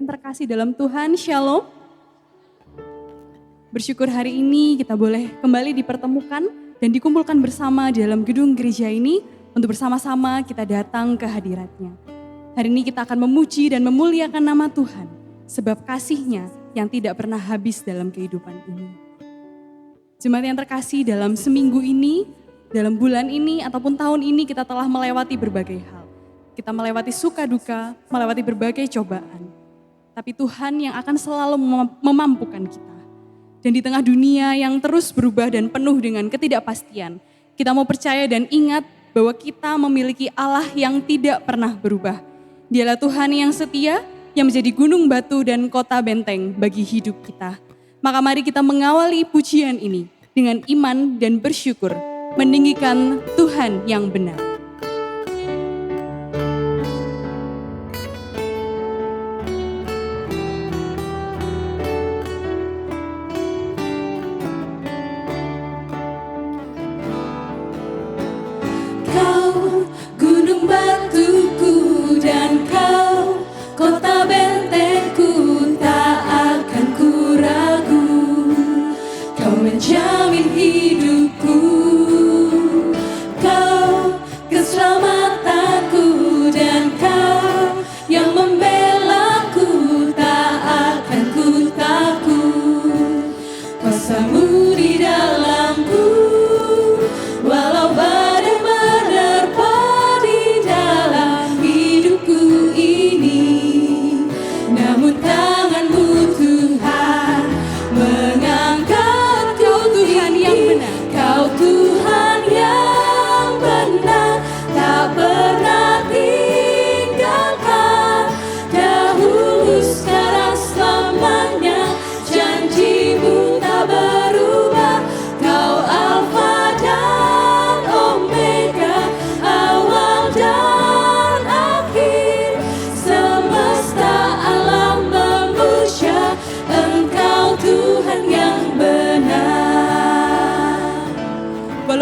terkasih dalam Tuhan, Shalom. Bersyukur hari ini kita boleh kembali dipertemukan dan dikumpulkan bersama di dalam gedung gereja ini untuk bersama-sama kita datang ke hadirat-Nya. Hari ini kita akan memuji dan memuliakan nama Tuhan, sebab kasih-Nya yang tidak pernah habis dalam kehidupan ini. Jemaat yang terkasih, dalam seminggu ini, dalam bulan ini ataupun tahun ini kita telah melewati berbagai hal. Kita melewati suka duka, melewati berbagai cobaan. Tapi Tuhan yang akan selalu memampukan kita. Dan di tengah dunia yang terus berubah dan penuh dengan ketidakpastian, kita mau percaya dan ingat bahwa kita memiliki Allah yang tidak pernah berubah. Dialah Tuhan yang setia, yang menjadi gunung batu dan kota benteng bagi hidup kita. Maka mari kita mengawali pujian ini dengan iman dan bersyukur, meninggikan Tuhan yang benar.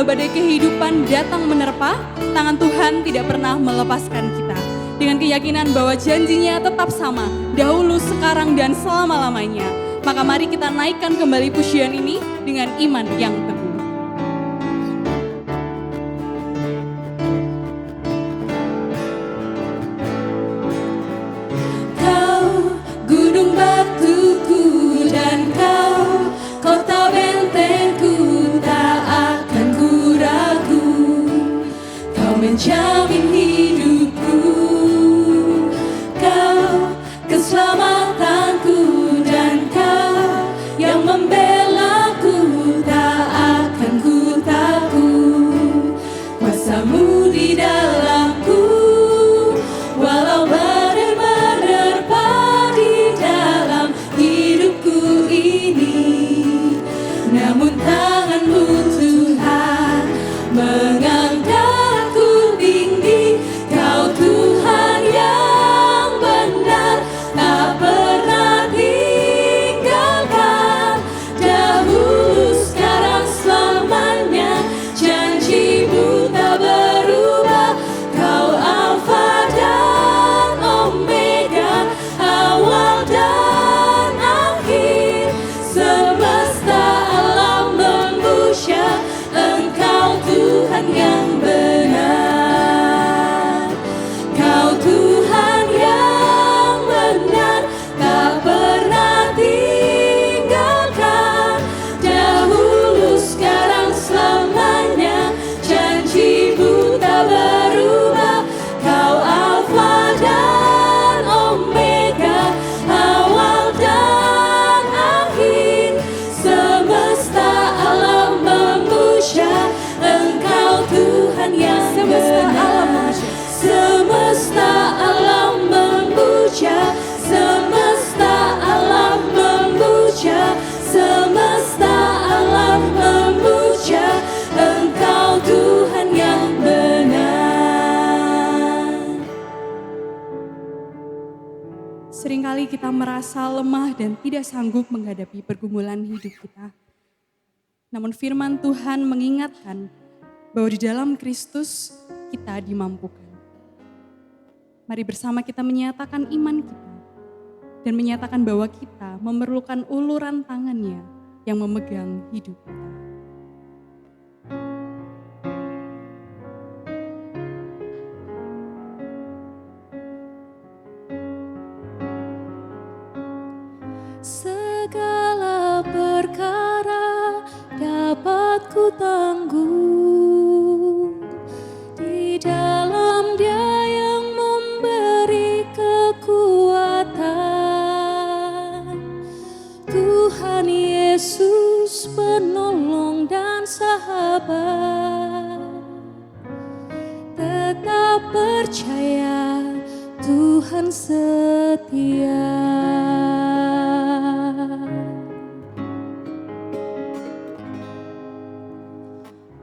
Badai kehidupan datang menerpa, tangan Tuhan tidak pernah melepaskan kita. Dengan keyakinan bahwa janjinya tetap sama, dahulu, sekarang, dan selama-lamanya. Maka mari kita naikkan kembali pujian ini dengan iman yang teguh. Menjamin hidupku, Kau keselamatanku, dan Kau yang membelaku, tak akan ku takut. Kuasa-Mu di dalamku, walau badai menerpa di dalam hidupku ini, namun tangan-Mu Tuhan mengangkat. Seringkali kita merasa lemah dan tidak sanggup menghadapi pergumulan hidup kita. Namun firman Tuhan mengingatkan bahwa di dalam Kristus kita dimampukan. Mari bersama kita menyatakan iman kita dan menyatakan bahwa kita memerlukan uluran tangannya yang memegang hidup kita. Segala perkara dapat ku tanggung di dalam Dia yang memberi kekuatan. Tuhan Yesus penolong dan sahabat, tetap percaya Tuhan setia.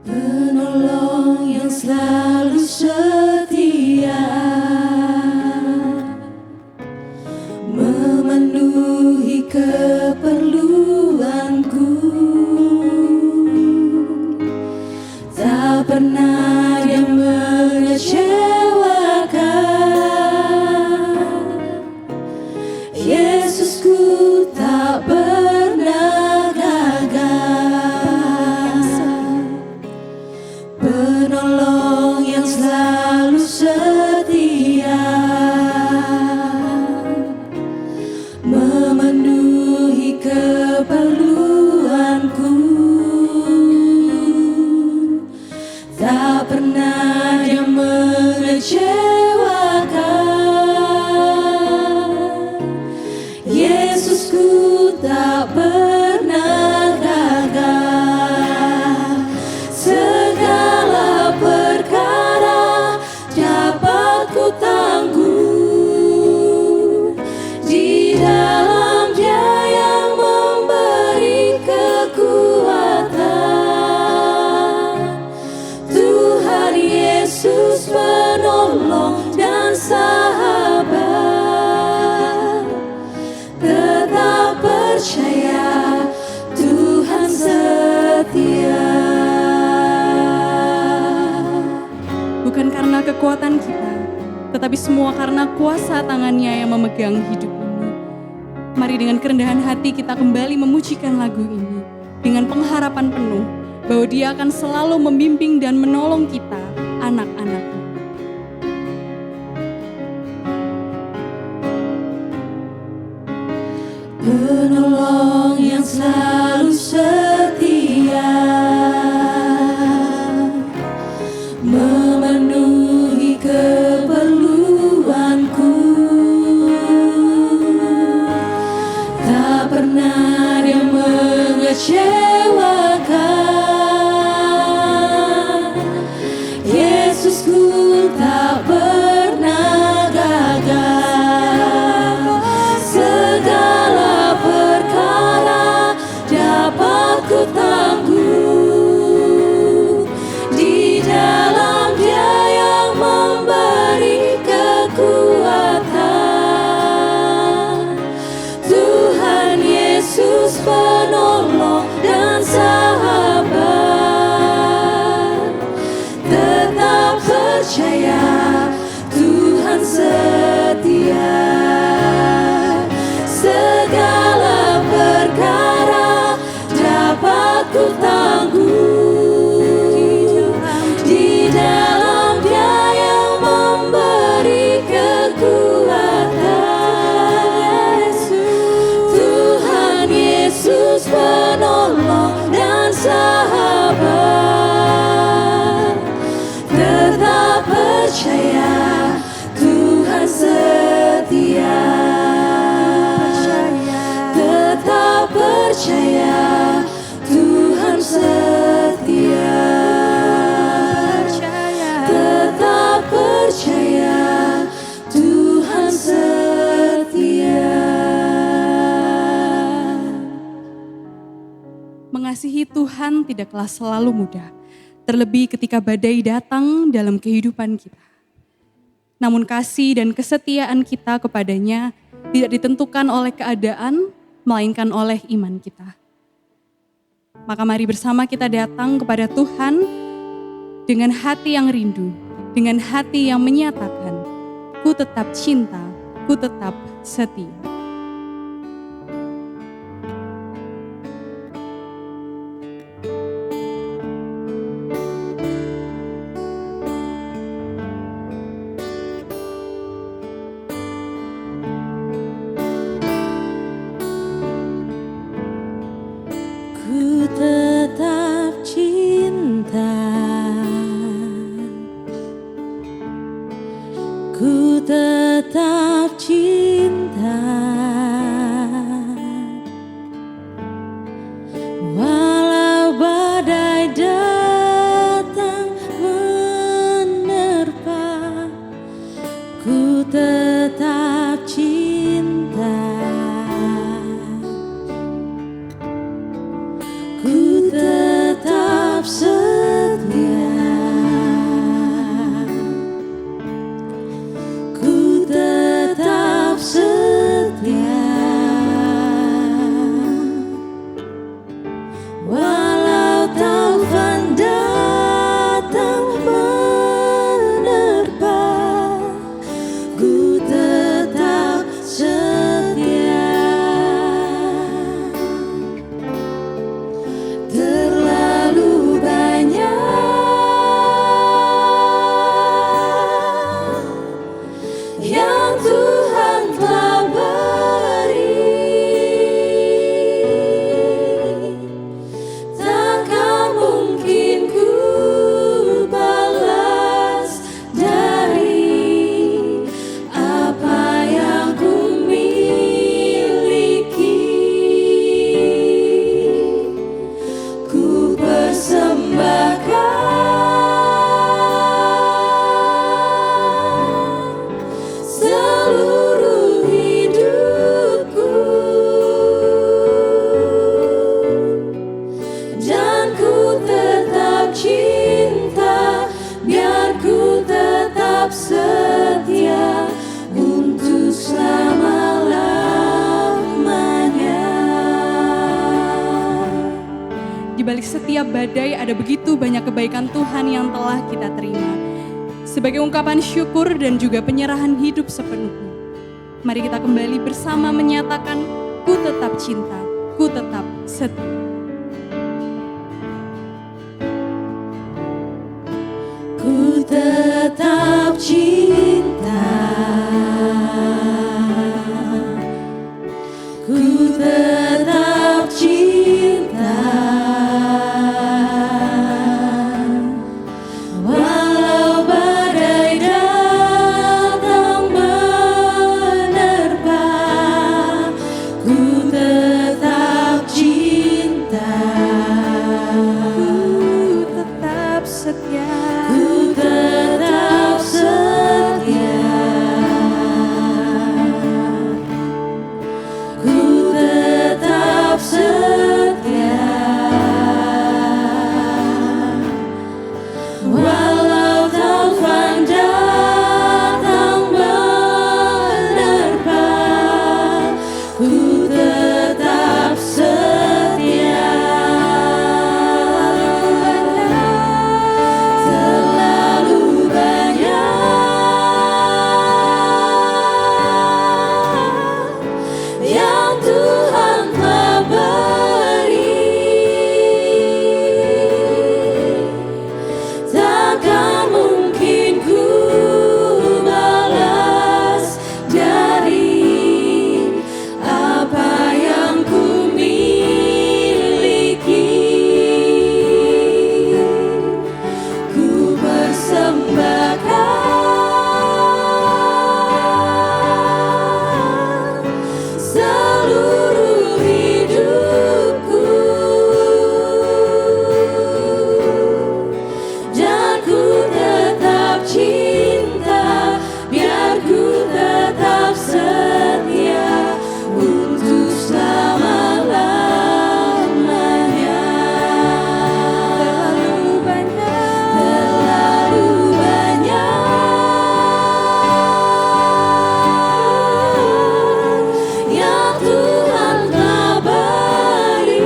Penolong yang selalu setia, memenuhi keperluanku, tak pernah Dia mengecewakan. Yesusku tak pernah gagal. Penolong yang selalu setia, memenuhi keperluanku, tak pernah Dia mengecewakan. Yesusku tak pernah gagal. Segala perkara dapat ku tanggung di dalam Dia yang memberi kekuatan. Tuhan Yesus penolong dan sahabat, tetap percaya Tuhan setia. Bukan karena kekuatan kita, tetapi semua karena kuasa tangannya yang memegang hidup ini. Mari dengan kerendahan hati kita kembali memujikan lagu ini dengan pengharapan penuh bahwa Dia akan selalu membimbing dan menolong kita, anak-anak-Nya. Penolong yang selalu setia, memenuhi keperluanku, tak pernah Dia mengecewakan. Yesusku tak pernah gagal. Segala perkara dapat ku tanggung di dalam Dia yang memberi kekuatan. Tuhan Yesus penolong dan sahabat, tetap percaya Tuhan setia. Segala perkara dapat ku tanggung di dalam Dia yang memberi kekuatan. Tuhan Yesus penolong dan sahabat, tetap percaya Tuhan setia. Tetap percaya Tuhan setia. Tetap percaya Tuhan setia. Mengasihi Tuhan tidaklah selalu mudah, terlebih ketika badai datang dalam kehidupan kita. Namun kasih dan kesetiaan kita kepadanya tidak ditentukan oleh keadaan, melainkan oleh iman kita. Maka mari bersama kita datang kepada Tuhan dengan hati yang rindu, dengan hati yang menyatakan, ku tetap cinta, ku tetap setia. Di balik setiap badai ada begitu banyak kebaikan Tuhan yang telah kita terima. Sebagai ungkapan syukur dan juga penyerahan hidup sepenuhnya, mari kita kembali bersama menyatakan, ku tetap cinta, ku tetap setia. Ku tetap cinta, ku tetap cinta, walau badai datang menerpa, ku tetap cinta, Ku tetap setia. ku tetap setia, ku tetap setia, walau taufan datang menerpa, ku tetap setia. Terlalu banyak yang Tuhan telah beri, takkan mungkin ku balas dari apa yang ku miliki. Ku persembahkan seluruh hidupku, dan ku tetap cinta, biar ku tetap setia untuk selama-lamanya. Terlalu banyak yang Tuhan telah beri,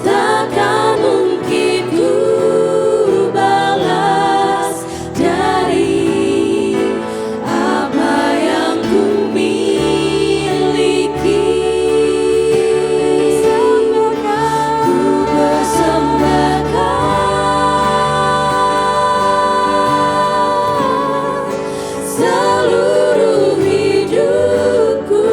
takkan mungkin ku balas dari apa yang ku miliki. Ku persembahkan seluruh hidupku,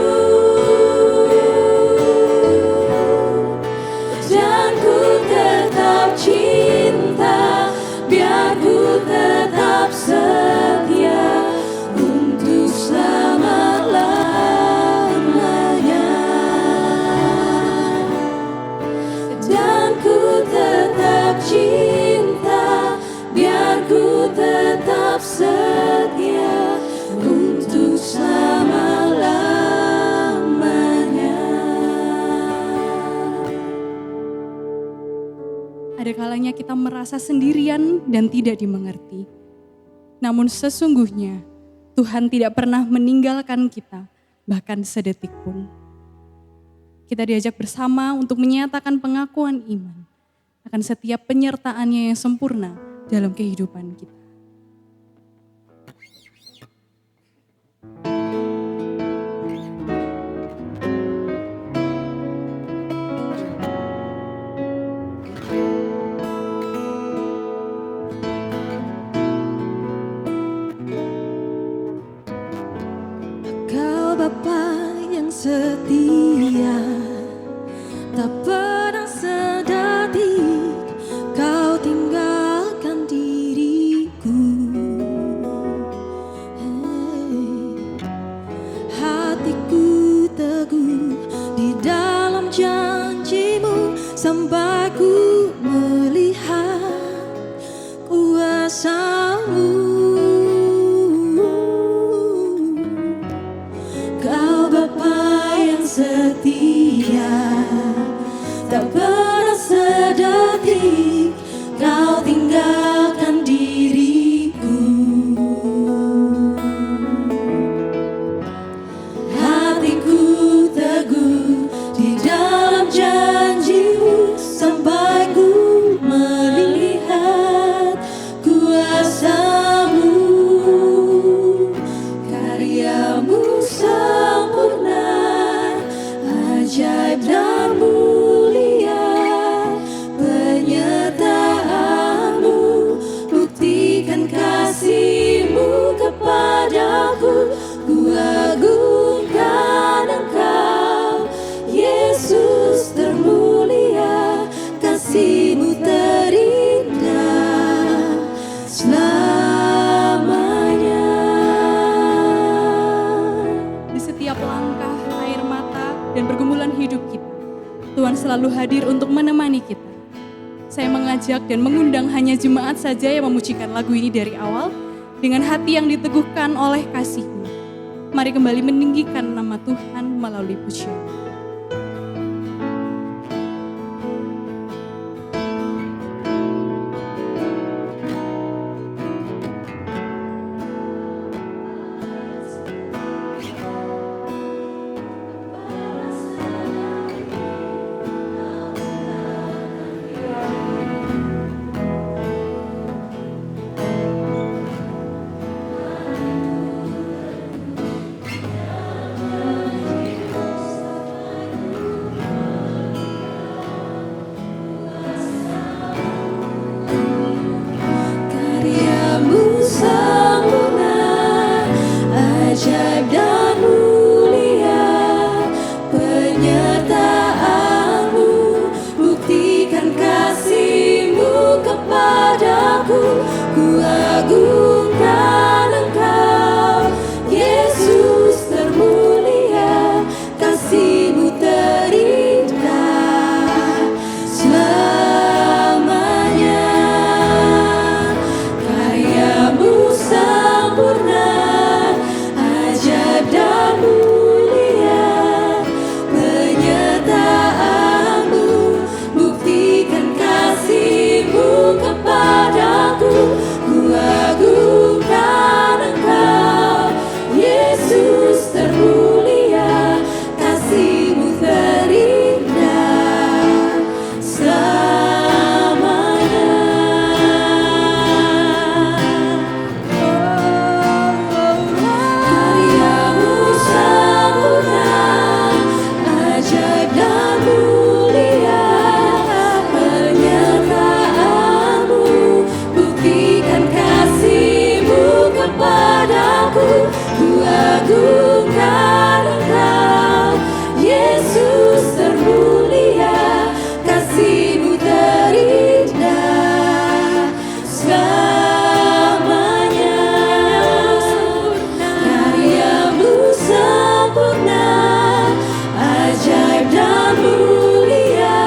dan ku tetap cinta, biar ku tetap setia untuk selama-lamanya. Dan ku tetap cinta, biar ku tetap setia untuk selama-lamanya. Ada kalanya kita merasa sendirian dan tidak dimengerti. Namun sesungguhnya Tuhan tidak pernah meninggalkan kita, bahkan sedetik pun. Kita diajak bersama untuk menyatakan pengakuan iman akan setiap penyertaannya yang sempurna dalam kehidupan kita. Kau Bapa yang setia, tak pernah sedetik kau tinggalkan diriku. Hatiku teguh di dalam janjimu sampai ku melihat kuasa-Mu. Kau Bapa yang setia, tak pernah sedetik kau tinggalkan diriku. Hatiku teguh di ajaib dan mulia penyertaan-Mu, buktikan kasih-Mu kepadaku. Ku agungkan Engkau, Yesus termulia, kasih-Mu terindah selamanya. Di setiap langkah, air mata, dan pergumulan hidup kita, Tuhan selalu hadir untuk menemani kita. Saya mengajak dan mengundang hanya jemaat saja yang memujikan lagu ini dari awal, dengan hati yang diteguhkan oleh kasih-Nya. Mari kembali meninggikan nama Tuhan melalui pujian. Karya-Mu sempurna, ajaib dan mulia penyertaan-Mu, buktikan kasih-Mu kepadaku. Ku agungkan Engkau, Yesus termulia, kasih-Mu terindah selamanya. Karya-Mu sempurna, ajaib dan mulia penyertaan-Mu, buktikan kasih-Mu kepadaku. Ku agungkan Engkau, Yesus termulia, kasih-Mu terindah selamanya. Karya-Mu sempurna, ajaib dan mulia penyertaan-Mu, buktikan kasih-Mu kepadaku. Ku agungkan Engkau, Yesus termulia, kasih-Mu terindah selamanya. Karya-Mu sempurna, ajaib dan mulia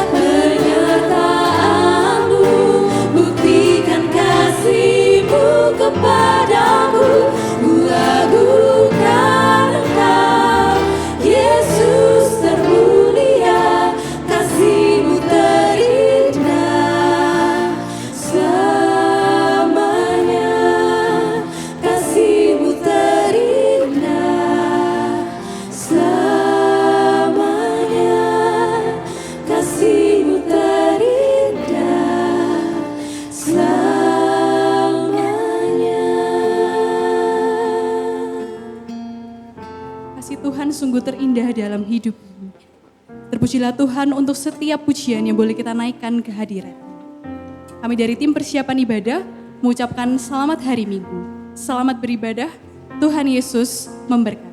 penyertaan-Mu, buktikan kasih-Mu kepadaku. Ku agungkan Engkau, Yesus termulia, kasih-Mu terindah selamanya. Kasih-Mu terindah selamanya. Kasih-Mu terindah selamanya. Kasih Tuhan sungguh terindah dalam hidup ini. Terpujilah Tuhan untuk setiap pujian yang boleh kita naikkan ke hadirat. Kami dari tim persiapan ibadah mengucapkan selamat hari Minggu. Selamat beribadah, Tuhan Yesus memberkati.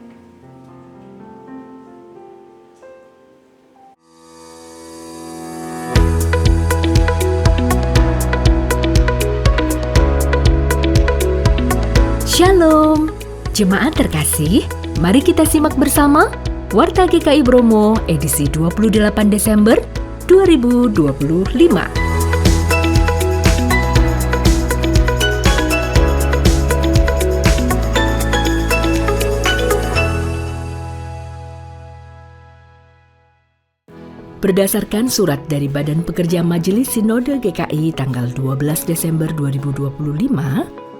Shalom, jemaat terkasih, mari kita simak bersama Warta GKI Bromo edisi 28 Desember 2025. Berdasarkan surat dari Badan Pekerja Majelis Sinode GKI tanggal 12 Desember 2025,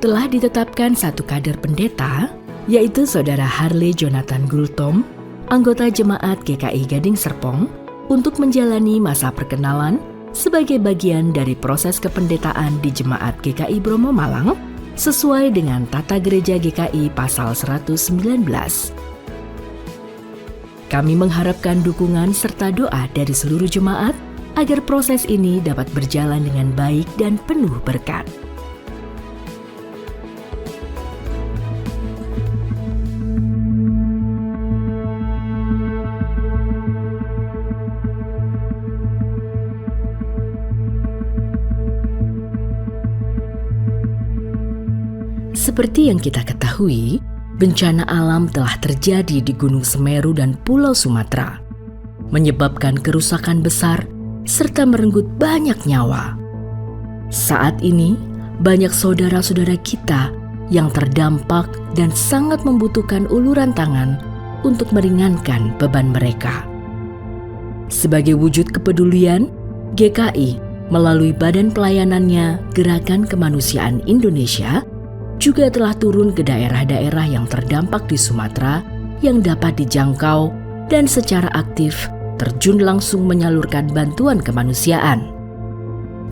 telah ditetapkan satu kader pendeta, yaitu Saudara Harley Jonathan Gultom, anggota Jemaat GKI Gading Serpong, untuk menjalani masa perkenalan sebagai bagian dari proses kependetaan di Jemaat GKI Bromo Malang, sesuai dengan Tata Gereja GKI Pasal 119. kami mengharapkan dukungan serta doa dari seluruh jemaat agar proses ini dapat berjalan dengan baik dan penuh berkat. Seperti yang kita ketahui, bencana alam telah terjadi di Gunung Semeru dan Pulau Sumatera, menyebabkan kerusakan besar serta merenggut banyak nyawa. Saat ini, banyak saudara-saudara kita yang terdampak dan sangat membutuhkan uluran tangan untuk meringankan beban mereka. Sebagai wujud kepedulian, GKI melalui badan pelayanannya Gerakan Kemanusiaan Indonesia juga telah turun ke daerah-daerah yang terdampak di Sumatera yang dapat dijangkau dan secara aktif terjun langsung menyalurkan bantuan kemanusiaan.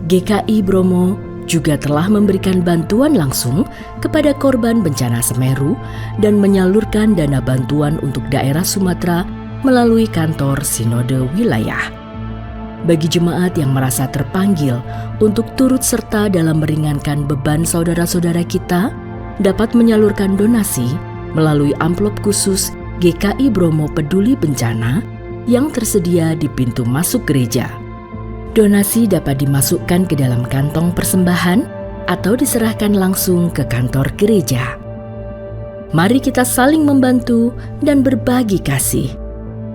GKI Bromo juga telah memberikan bantuan langsung kepada korban bencana Semeru dan menyalurkan dana bantuan untuk daerah Sumatera melalui kantor Sinode Wilayah. Bagi jemaat yang merasa terpanggil untuk turut serta dalam meringankan beban saudara-saudara kita, dapat menyalurkan donasi melalui amplop khusus GKI Bromo Peduli Bencana yang tersedia di pintu masuk gereja. Donasi dapat dimasukkan ke dalam kantong persembahan atau diserahkan langsung ke kantor gereja. Mari kita saling membantu dan berbagi kasih.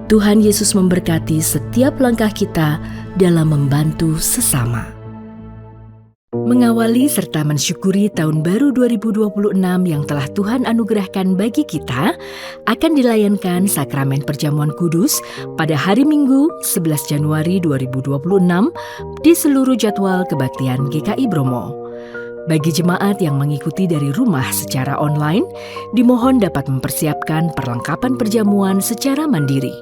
Tuhan Yesus memberkati setiap langkah kita dalam membantu sesama. Mengawali serta mensyukuri tahun baru 2026 yang telah Tuhan anugerahkan bagi kita, akan dilayankan Sakramen Perjamuan Kudus pada hari Minggu 11 Januari 2026 di seluruh jadwal kebaktian GKI Bromo. Bagi jemaat yang mengikuti dari rumah secara online, dimohon dapat mempersiapkan perlengkapan perjamuan secara mandiri.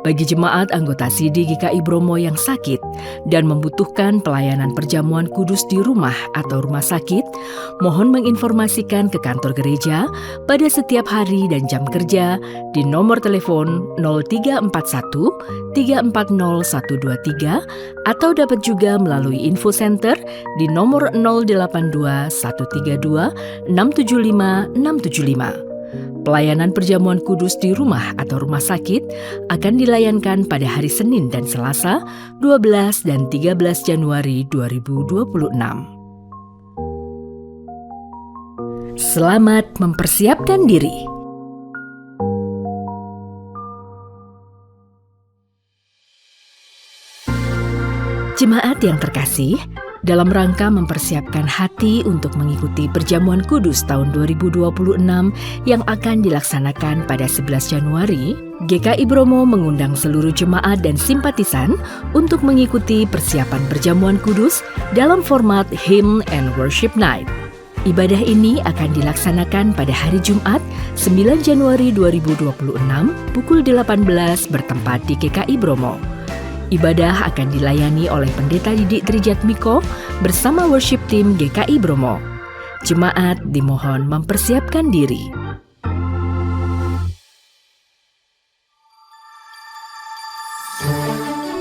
Bagi jemaat anggota SIDI GKI Bromo yang sakit dan membutuhkan pelayanan perjamuan kudus di rumah atau rumah sakit, mohon menginformasikan ke kantor gereja pada setiap hari dan jam kerja di nomor telepon 0341 340 123 atau dapat juga melalui info center di nomor 082 132 675 675. Pelayanan perjamuan kudus di rumah atau rumah sakit akan dilayankan pada hari Senin dan Selasa 12 dan 13 Januari 2026. Selamat mempersiapkan diri. Jemaat yang terkasih, dalam rangka mempersiapkan hati untuk mengikuti Perjamuan Kudus tahun 2026 yang akan dilaksanakan pada 11 Januari, GKI Bromo mengundang seluruh jemaat dan simpatisan untuk mengikuti persiapan Perjamuan Kudus dalam format Hymn and Worship Night. Ibadah ini akan dilaksanakan pada hari Jumat 9 Januari 2026 pukul 18 bertempat di GKI Bromo. Ibadah akan dilayani oleh Pendeta Didik Trijatmiko bersama worship team GKI Bromo. Jemaat dimohon mempersiapkan diri.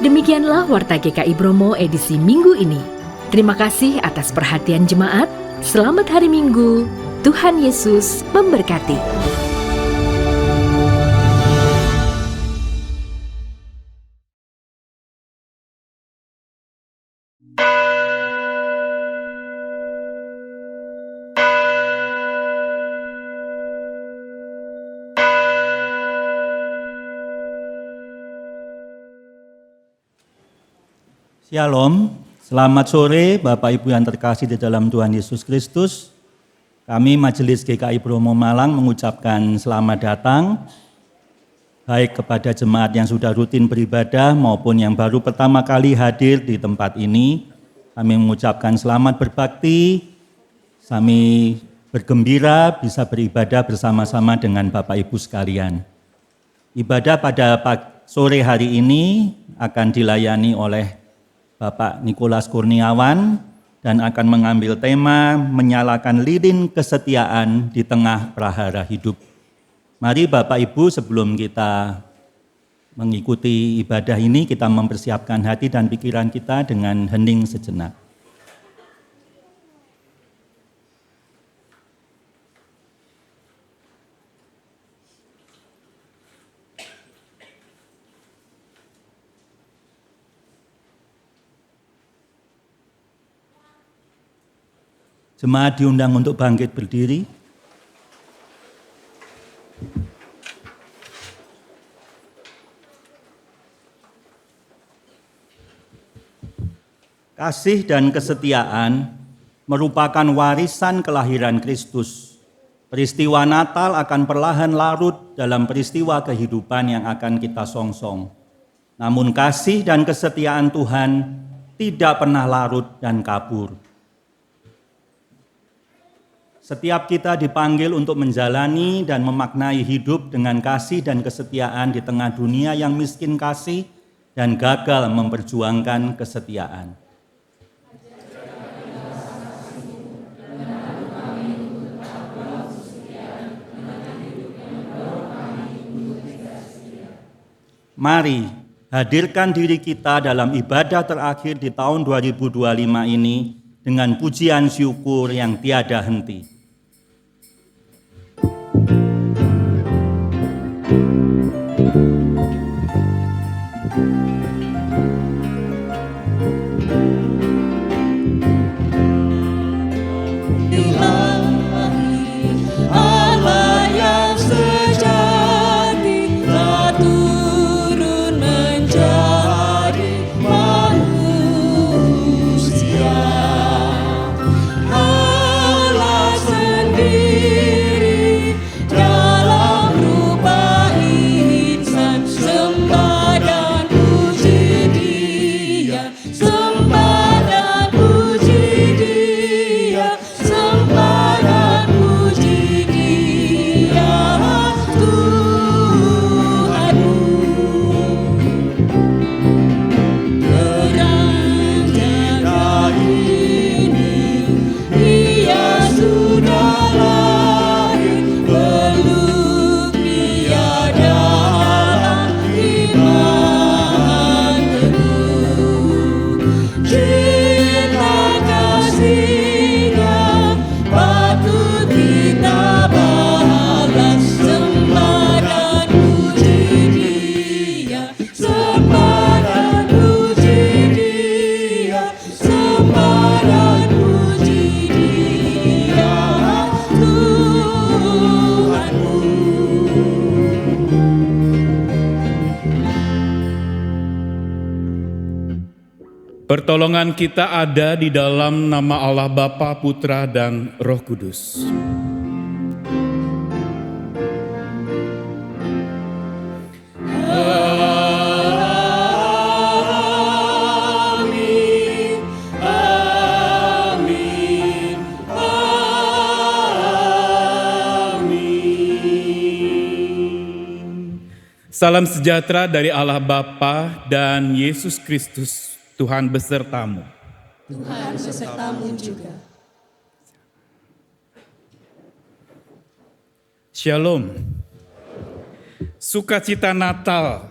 Demikianlah Warta GKI Bromo edisi minggu ini. Terima kasih atas perhatian jemaat. Selamat hari Minggu. Tuhan Yesus memberkati. Shalom, selamat sore Bapak Ibu yang terkasih di dalam Tuhan Yesus Kristus. Kami Majelis GKI Bromo Malang mengucapkan selamat datang baik kepada jemaat yang sudah rutin beribadah maupun yang baru pertama kali hadir di tempat ini. Kami mengucapkan selamat berbakti, kami bergembira bisa beribadah bersama-sama dengan Bapak Ibu sekalian. Ibadah pada sore hari ini akan dilayani oleh Bapak Nikolas Kurniawan dan akan mengambil tema menyalakan lilin kesetiaan di tengah prahara hidup. Mari Bapak Ibu sebelum kita mengikuti ibadah ini, kita mempersiapkan hati dan pikiran kita dengan hening sejenak. Jemaat diundang untuk bangkit berdiri. Kasih dan kesetiaan merupakan warisan kelahiran Kristus. Peristiwa Natal akan perlahan larut dalam peristiwa kehidupan yang akan kita songsong. Namun kasih dan kesetiaan Tuhan tidak pernah larut dan kabur. Setiap kita dipanggil untuk menjalani dan memaknai hidup dengan kasih dan kesetiaan di tengah dunia yang miskin kasih dan gagal memperjuangkan kesetiaan. Mari hadirkan diri kita dalam ibadah terakhir di tahun 2025 ini dengan pujian syukur yang tiada henti. Allah yang sejati telah turun menjadi manusia. Allah sendiri dalam rupa insan, sembah dan puji Dia, sembah dan puji Dia, sembah dan puji Dia, Tuhanmu. Terang jaga ini, Ia sudah lahir, peluk Dia dalam iman teguh. Cinta kasih-Nya patut kita balas, sembah dan puji Dia, sembah dan puji Dia, sembah dan puji Dia, Tuhanmu. Pertolongan kita ada di dalam nama Allah Bapa, Putra, dan Roh Kudus. Amin, amin, amin. Salam sejahtera dari Allah Bapa dan Yesus Kristus, Tuhan besertamu. Tuhan besertamu juga. Shalom. Sukacita Natal,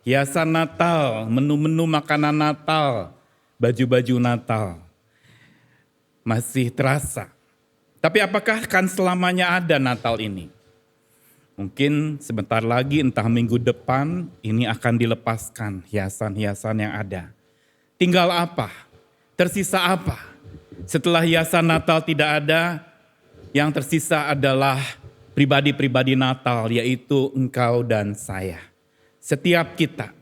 hiasan Natal, menu-menu makanan Natal, baju-baju Natal masih terasa. Tapi apakah akan selamanya ada Natal ini? Mungkin sebentar lagi, entah minggu depan, ini akan dilepaskan hiasan-hiasan yang ada. Tinggal apa? Tersisa apa? Setelah hiasan Natal tidak ada, yang tersisa adalah pribadi-pribadi Natal, yaitu engkau dan saya. Setiap kita.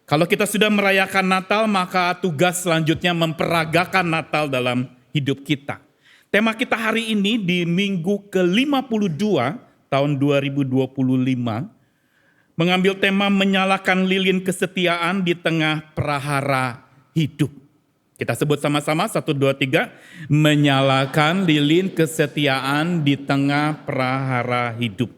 Kalau kita sudah merayakan Natal, maka tugas selanjutnya memperagakan Natal dalam hidup kita. Tema kita hari ini di minggu ke-52 tahun 2025, mengambil tema menyalakan lilin kesetiaan di tengah prahara hidup. Kita sebut sama-sama, 1, 2, 3. Menyalakan lilin kesetiaan di tengah prahara hidup.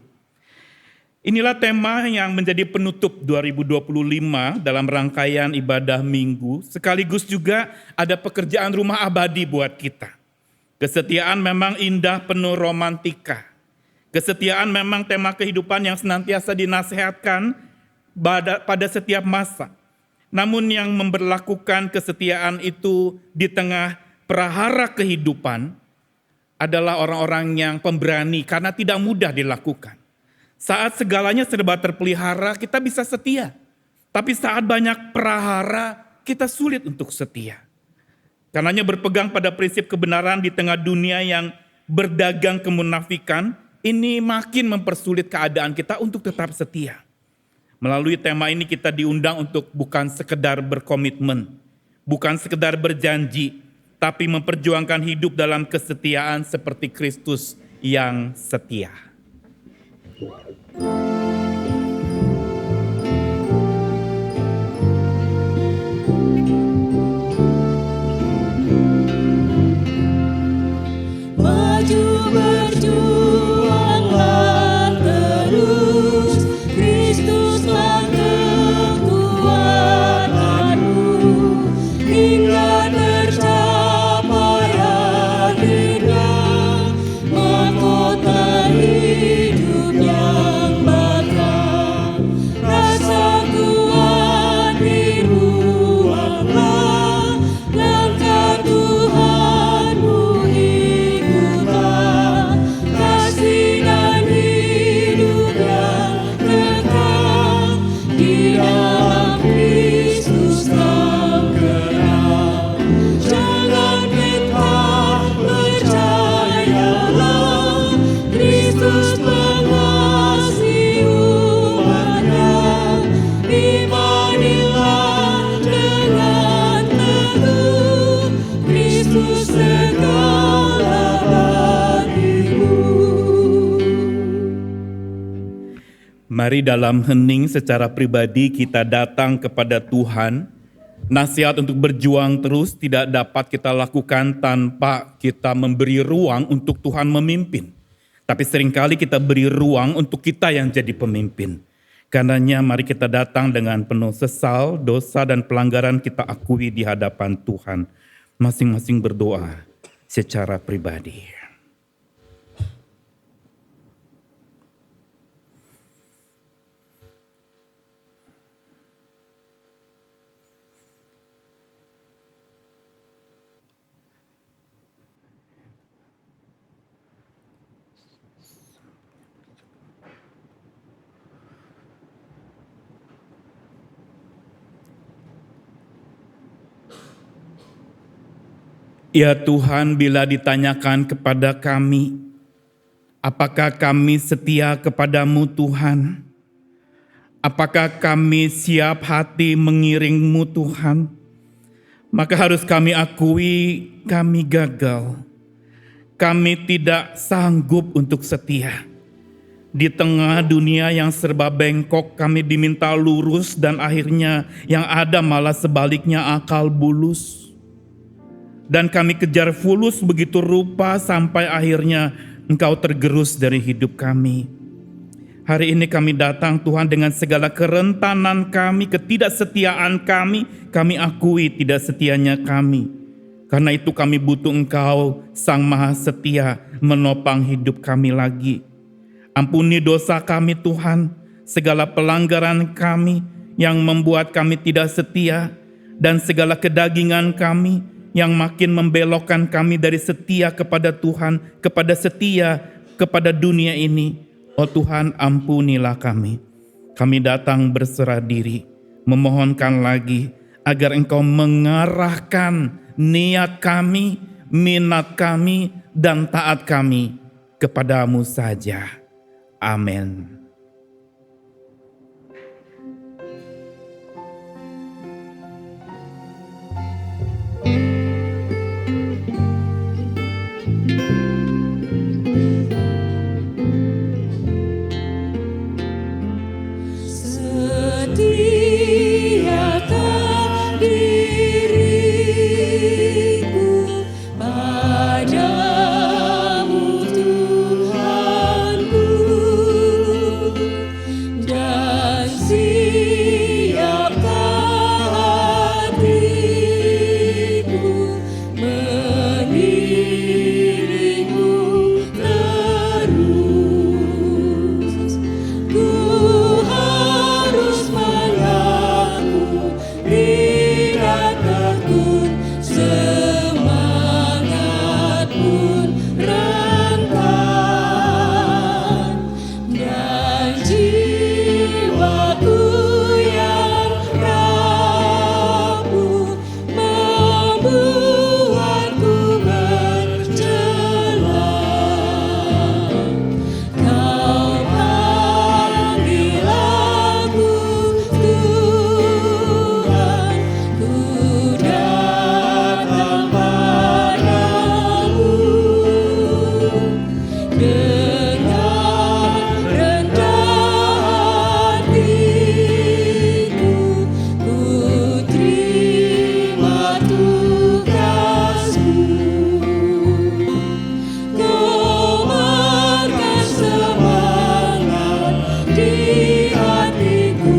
Inilah tema yang menjadi penutup 2025 dalam rangkaian ibadah minggu. Sekaligus juga ada pekerjaan rumah abadi buat kita. Kesetiaan memang indah, penuh romantika. Kesetiaan memang tema kehidupan yang senantiasa dinasihatkan pada setiap masa. Namun yang memberlakukan kesetiaan itu di tengah prahara kehidupan adalah orang-orang yang pemberani karena tidak mudah dilakukan. Saat segalanya serba terpelihara, kita bisa setia. Tapi saat banyak prahara, kita sulit untuk setia. Karenanya berpegang pada prinsip kebenaran di tengah dunia yang berdagang kemunafikan, ini makin mempersulit keadaan kita untuk tetap setia. Melalui tema ini kita diundang untuk bukan sekedar berkomitmen, bukan sekedar berjanji, tapi memperjuangkan hidup dalam kesetiaan seperti Kristus yang setia. Maju berjuanglah terus, Kristuslah kekuatanmu, hingga tercapai akhirnya mahkota hidup yang bakal. Rasa kuat diruanglah, langkah Tuhanmu ikutlah, kasih dan hidup yang kekal di dalam Kristus kau kenal. Jangan gentar, percayalah, Kristus mengasihi umatnya. Imanilah dengan teguh, Kristus segala bagimu. Mari dalam hening secara pribadi kita datang kepada Tuhan. Nasihat untuk berjuang terus tidak dapat kita lakukan tanpa kita memberi ruang untuk Tuhan memimpin. Tapi seringkali kita beri ruang untuk kita yang jadi pemimpin. Karenanya mari kita datang dengan penuh sesal, dosa dan pelanggaran kita akui di hadapan Tuhan. Masing-masing berdoa secara pribadi. Ya Tuhan, bila ditanyakan kepada kami, apakah kami setia kepadamu Tuhan? Apakah kami siap hati mengiring-Mu Tuhan? Maka harus kami akui kami gagal. Kami tidak sanggup untuk setia. Di tengah dunia yang serba bengkok, kami diminta lurus dan akhirnya yang ada malah sebaliknya akal bulus. Dan kami kejar fulus begitu rupa sampai akhirnya Engkau tergerus dari hidup kami. Hari ini kami datang Tuhan dengan segala kerentanan kami, ketidaksetiaan kami akui tidak setianya kami. Karena itu kami butuh Engkau Sang Maha Setia menopang hidup kami lagi. Ampuni dosa kami Tuhan, segala pelanggaran kami yang membuat kami tidak setia, dan segala kedagingan kami yang makin membelokkan kami dari setia kepada Tuhan, kepada setia kepada dunia ini. Oh Tuhan, ampunilah kami. Kami datang berserah diri, memohonkan lagi agar Engkau mengarahkan niat kami, minat kami, dan taat kami kepadamu saja. Amin. Setiakan diriku padamu Tuhanku, tidak takut, semangat pun rentan, dan jiwaku yang rapuh membuatku berjalan. Kau panggil aku, Tuhan, ku datang padamu. Dengan rendah hatiku, ku terima tugasmu. Komarkan semangat di hatiku,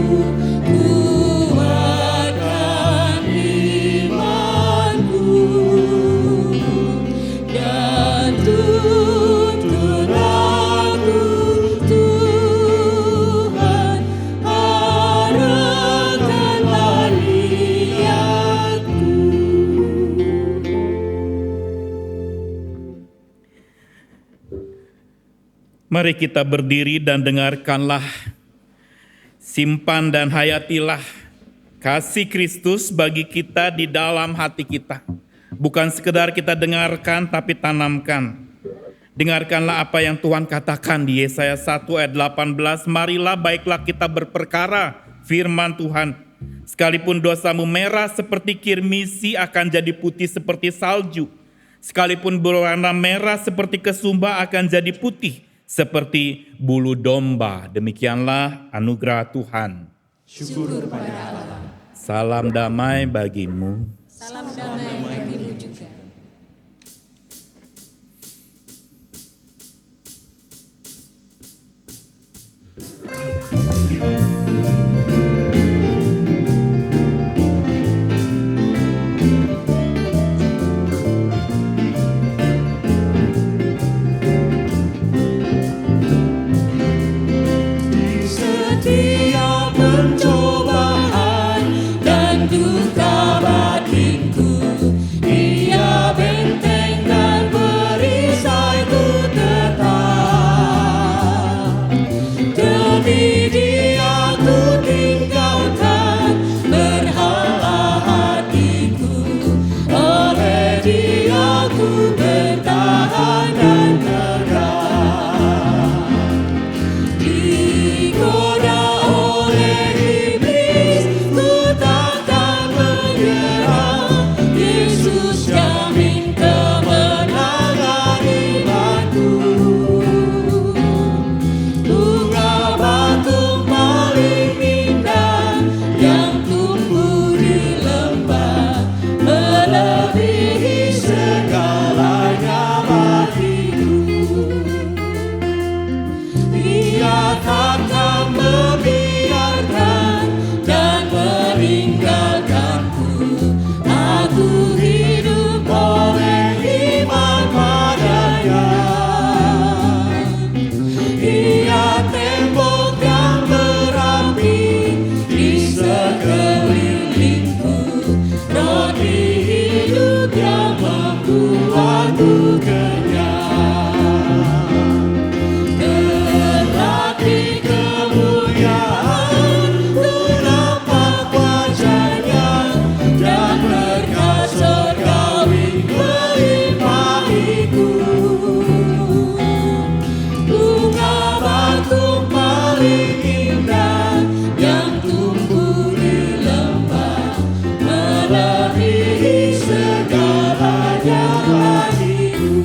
kuatkan imanku, dan tuntun aku, Tuhan, arahkan larianku. Mari kita berdiri dan dengarkanlah, simpan dan hayatilah kasih Kristus bagi kita di dalam hati kita. Bukan sekedar kita dengarkan, tapi tanamkan. Dengarkanlah apa yang Tuhan katakan di Yesaya 1 ayat 18. Marilah baiklah kita berperkara firman Tuhan. Sekalipun dosamu merah seperti kirmisi akan jadi putih seperti salju. Sekalipun berwarna merah seperti kesumba akan jadi putih seperti bulu domba. Demikianlah anugerah Tuhan. Syukur pada Allah. Salam damai bagimu. Salam damai bagimu juga. Di setiap pencobaan dan duka batinku, Ia benteng dan perisaiku tetap. Demi Dia ku tinggalkan berhala hatiku, oleh Dia ku bertahan dan tegak. Digoda oleh iblis, ku takkan menyerah. Yesus jamin kemenangan imanku. Bunga batu paling indah yang tumbuh di lembah, melebihi segalanya bagiku. Ia takkan membiarkan dan meninggalkanku. Aku hidup oleh iman padanya. Ia tembok yang berapi di sekelilingku, roti hidup yang membuatku kenyang. Terlatih kemuliaan, ku nampak wajahnya, dan berkat surgawi melimpahiku. Bunga batu paling indah yang tumbuh di lembah, melebihi segalanya bagiku.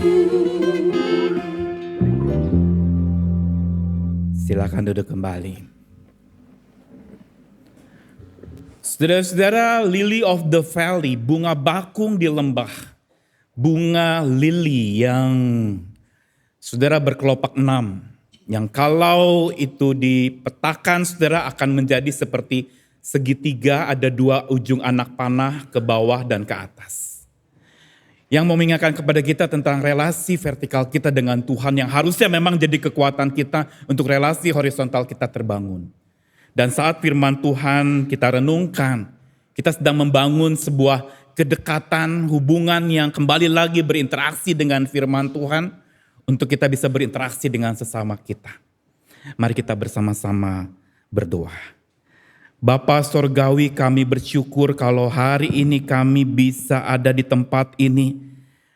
Silakan duduk kembali. Saudara-saudara, lily of the valley, bunga bakung di lembah. Bunga lili yang saudara berkelopak 6. Yang kalau itu dipetakan saudara akan menjadi seperti segitiga, ada 2 ujung anak panah ke bawah dan ke atas. Yang mau mengingatkan kepada kita tentang relasi vertikal kita dengan Tuhan yang harusnya memang jadi kekuatan kita untuk relasi horizontal kita terbangun. Dan saat firman Tuhan kita renungkan, Kita sedang membangun sebuah kedekatan, hubungan yang kembali lagi berinteraksi dengan firman Tuhan untuk kita bisa berinteraksi dengan sesama kita. Mari kita bersama-sama berdoa. Bapa Sorgawi, kami bersyukur kalau hari ini kami bisa ada di tempat ini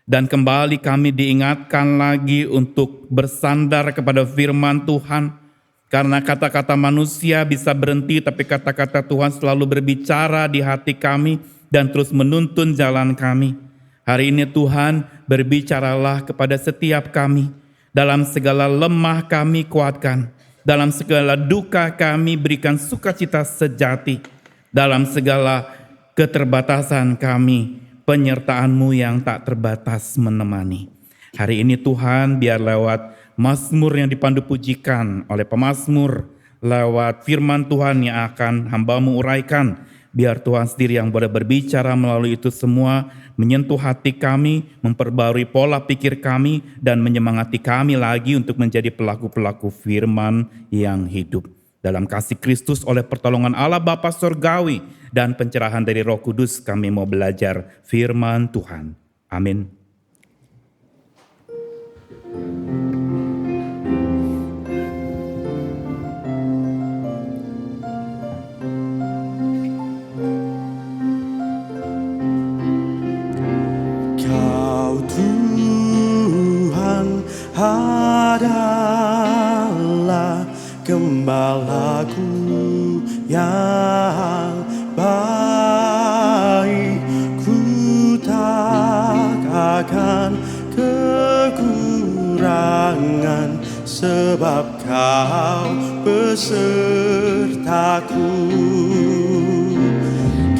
dan kembali kami diingatkan lagi untuk bersandar kepada firman Tuhan. Karena kata-kata manusia bisa berhenti, tapi kata-kata Tuhan selalu berbicara di hati kami dan terus menuntun jalan kami. Hari ini Tuhan, berbicaralah kepada setiap kami. Dalam segala lemah kami kuatkan. Dalam segala duka kami berikan sukacita sejati. Dalam segala keterbatasan kami, penyertaan-Mu yang tak terbatas menemani. Hari ini Tuhan, biar lewat Mazmur yang dipandu pujikan oleh pemazmur, lewat firman Tuhan yang akan hamba-Mu uraikan, biar Tuhan sendiri yang boleh berbicara melalui itu semua, menyentuh hati kami, memperbarui pola pikir kami, dan menyemangati kami lagi untuk menjadi pelaku-pelaku firman yang hidup. Dalam kasih Kristus oleh pertolongan Allah Bapa Sorgawi dan pencerahan dari Roh Kudus, kami mau belajar firman Tuhan. Amin. Adalah gembalaku yang baik, ku tak akan kekurangan sebab Kau besertaku.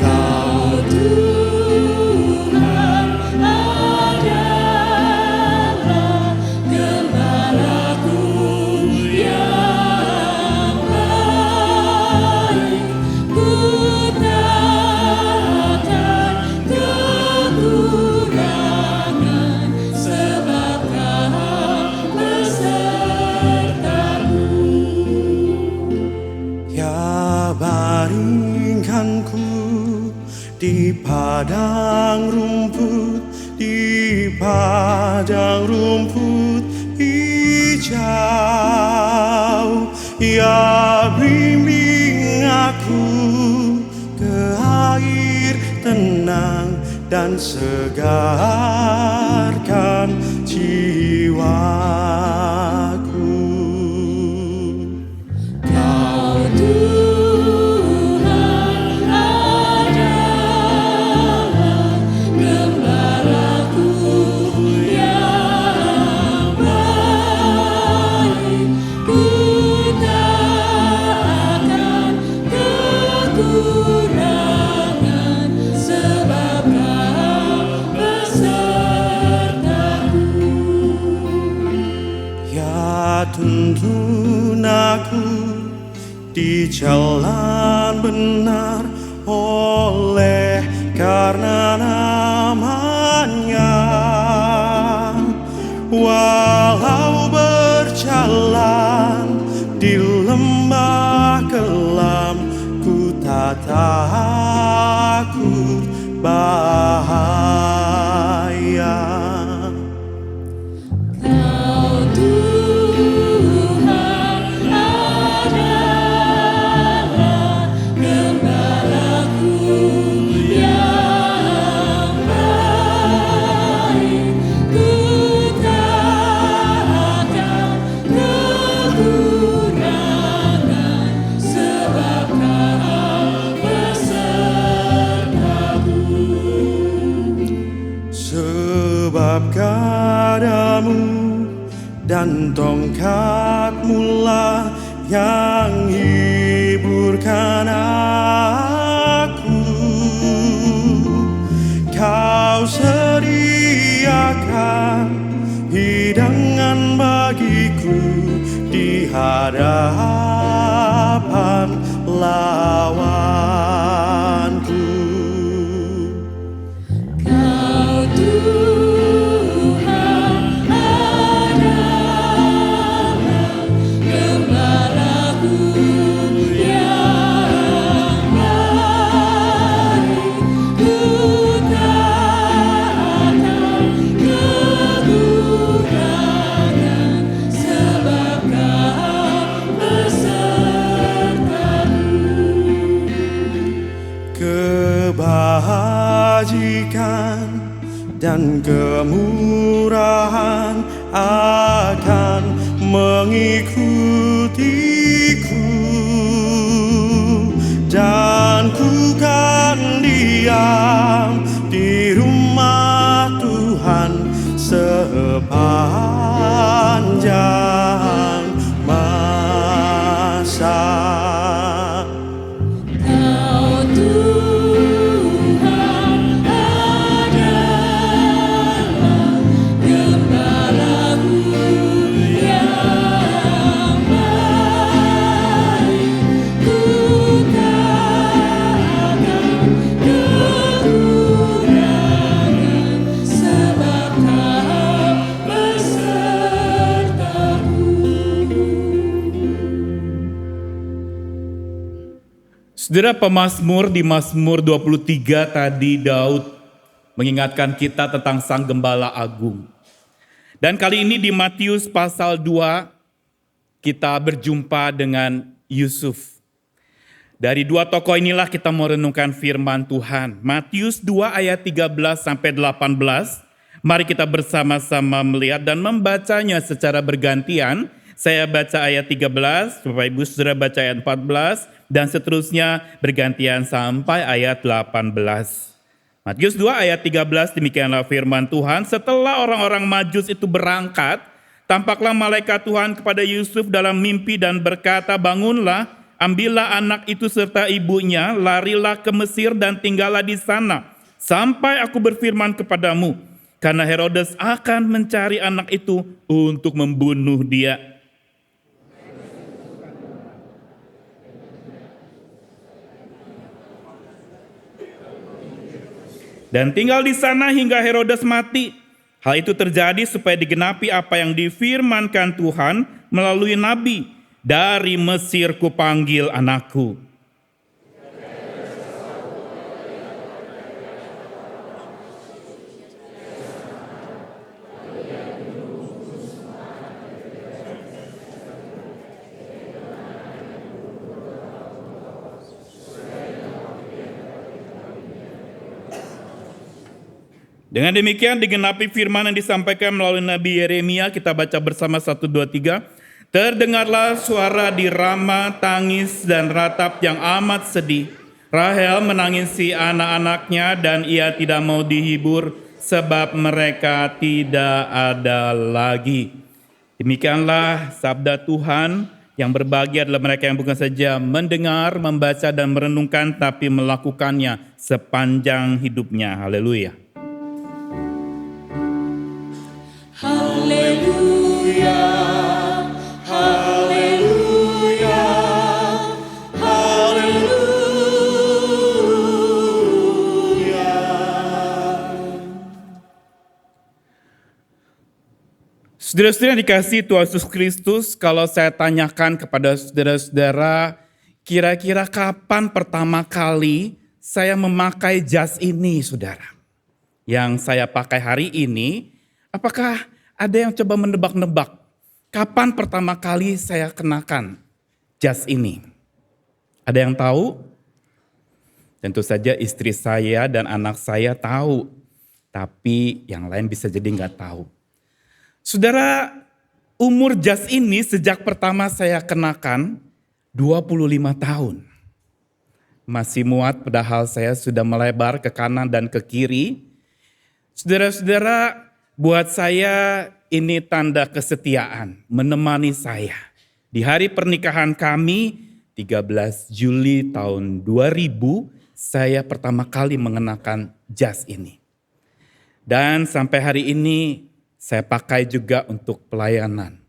Kau Tuhan adalah gembalaku yang baik, ku tak akan kekurangan sebab Kau besertaku. Ya baringkanku di padang rumput, di padang rumput hijau. Ya bimbing aku ke air tenang dan segarkan jiwaku. Kau Tuhan adalah gembalaku yang baik, ku tak akan kekurangan sebab Kau besertaku. Ya tuntun aku di jalan benar oleh karena nama-Nya. Walau berjalan di lembah kelam, ku tak takut bahaya. Kau Tuhan adalah gembalaku yang baik, ku tak akan kekurangan sebab Kau besertaku. Sebab gadamu dan tongkat-Mu lah yang hiburkan aku. Kau sediakan hidangan bagiku di hadapan lawanku. Kau Tuhan adalah gembalaku yang baik, kebajikan dan kemurahan akan mengikutiku, dan ku kan diam di rumah Tuhan sepanjang masa. Kau Tuhan adalah gembalaku yang baik. Ku tak akan kekurangan, sebab Kau besertaku. Saudara, pemazmur di Mazmur 23 tadi Daud mengingatkan kita tentang Sang Gembala Agung. Dan kali ini di Matius pasal 2 kita berjumpa dengan Yusuf. Dari dua tokoh inilah kita mau renungkan firman Tuhan. Matius 2 ayat 13 sampai 18. Mari kita bersama-sama melihat dan membacanya secara bergantian. Saya baca ayat 13, Bapak Ibu Saudara baca ayat 14, dan seterusnya bergantian sampai ayat 18. Matius 2 ayat 13, demikianlah firman Tuhan. Setelah orang-orang Majus itu berangkat, tampaklah malaikat Tuhan kepada Yusuf dalam mimpi dan berkata, bangunlah, ambillah anak itu serta ibunya, larilah ke Mesir dan tinggallah di sana, sampai aku berfirman kepadamu, karena Herodes akan mencari anak itu untuk membunuh dia. Dan tinggal di sana hingga Herodes mati. Hal itu terjadi supaya digenapi apa yang difirmankan Tuhan melalui nabi. Dari Mesir kupanggil anakku. Dengan demikian digenapi firman yang disampaikan melalui Nabi Yeremia. Kita baca bersama 1, 2, 3. Terdengarlah suara di Rama, tangis dan ratap yang amat sedih. Rahel menangisi anak-anaknya dan ia tidak mau dihibur sebab mereka tidak ada lagi. Demikianlah sabda Tuhan. Yang berbahagia adalah mereka yang bukan saja mendengar, membaca dan merenungkan, tapi melakukannya sepanjang hidupnya. Haleluya. Haleluya, haleluya, haleluya. Saudara-saudara yang dikasihi Tuhan Yesus Kristus, kalau saya tanyakan kepada saudara-saudara, kira-kira kapan pertama kali saya memakai jas ini, saudara? Yang saya pakai hari ini, apakah ada yang coba menebak-nebak kapan pertama kali saya kenakan jas ini? Ada yang tahu? Tentu saja istri saya dan anak saya tahu, tapi yang lain bisa jadi nggak tahu. Saudara, umur jas ini sejak pertama saya kenakan 25 tahun. Masih muat padahal saya sudah melebar ke kanan dan ke kiri. Saudara-saudara, buat saya ini tanda kesetiaan, menemani saya. Di hari pernikahan kami, 13 Juli tahun 2000, saya pertama kali mengenakan jas ini. Dan sampai hari ini, saya pakai juga untuk pelayanan.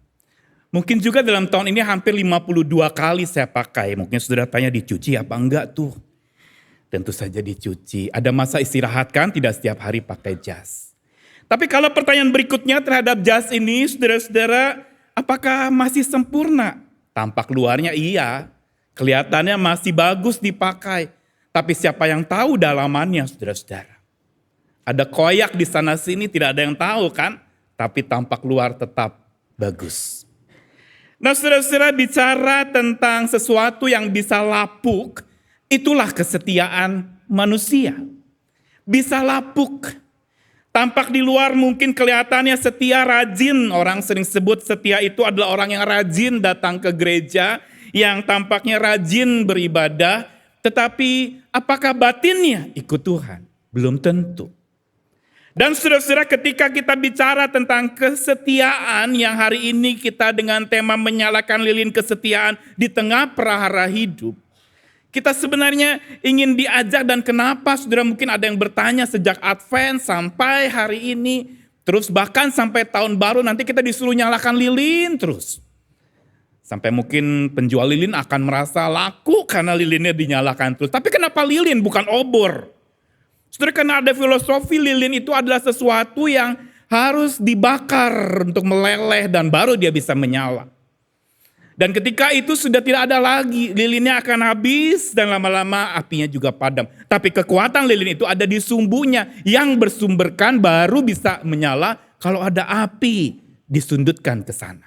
Mungkin juga dalam tahun ini hampir 52 kali saya pakai. Mungkin saudara tanya dicuci apa enggak tuh? Tentu saja dicuci. Ada masa istirahat kan, tidak setiap hari pakai jas. Tapi kalau pertanyaan berikutnya terhadap jas ini, saudara-saudara, apakah masih sempurna? Tampak luarnya iya, kelihatannya masih bagus dipakai. Tapi siapa yang tahu dalamannya, saudara-saudara? Ada koyak di sana sini, tidak ada yang tahu kan? Tapi tampak luar tetap bagus. Nah, saudara-saudara, bicara tentang sesuatu yang bisa lapuk, itulah kesetiaan manusia. bisa lapuk. Tampak di luar mungkin kelihatannya setia, rajin. Orang sering sebut setia itu adalah orang yang rajin datang ke gereja, yang tampaknya rajin beribadah. Tetapi apakah batinnya ikut Tuhan? Belum tentu. Dan saudara-saudara, ketika kita bicara tentang kesetiaan yang hari ini kita dengan tema menyalakan lilin kesetiaan di tengah prahara hidup, kita sebenarnya ingin diajak, dan kenapa saudara mungkin ada yang bertanya sejak Advent sampai hari ini, terus bahkan sampai tahun baru nanti kita disuruh nyalakan lilin terus. Sampai mungkin penjual lilin akan merasa laku karena lilinnya dinyalakan terus. Tapi kenapa lilin bukan obor? Saudara, karena ada filosofi lilin itu adalah sesuatu yang harus dibakar untuk meleleh dan baru dia bisa menyala. Dan ketika itu sudah tidak ada lagi, lilinnya akan habis dan lama-lama apinya juga padam. Tapi kekuatan lilin itu ada di sumbunya yang bersumberkan baru bisa menyala kalau ada api disundutkan ke sana.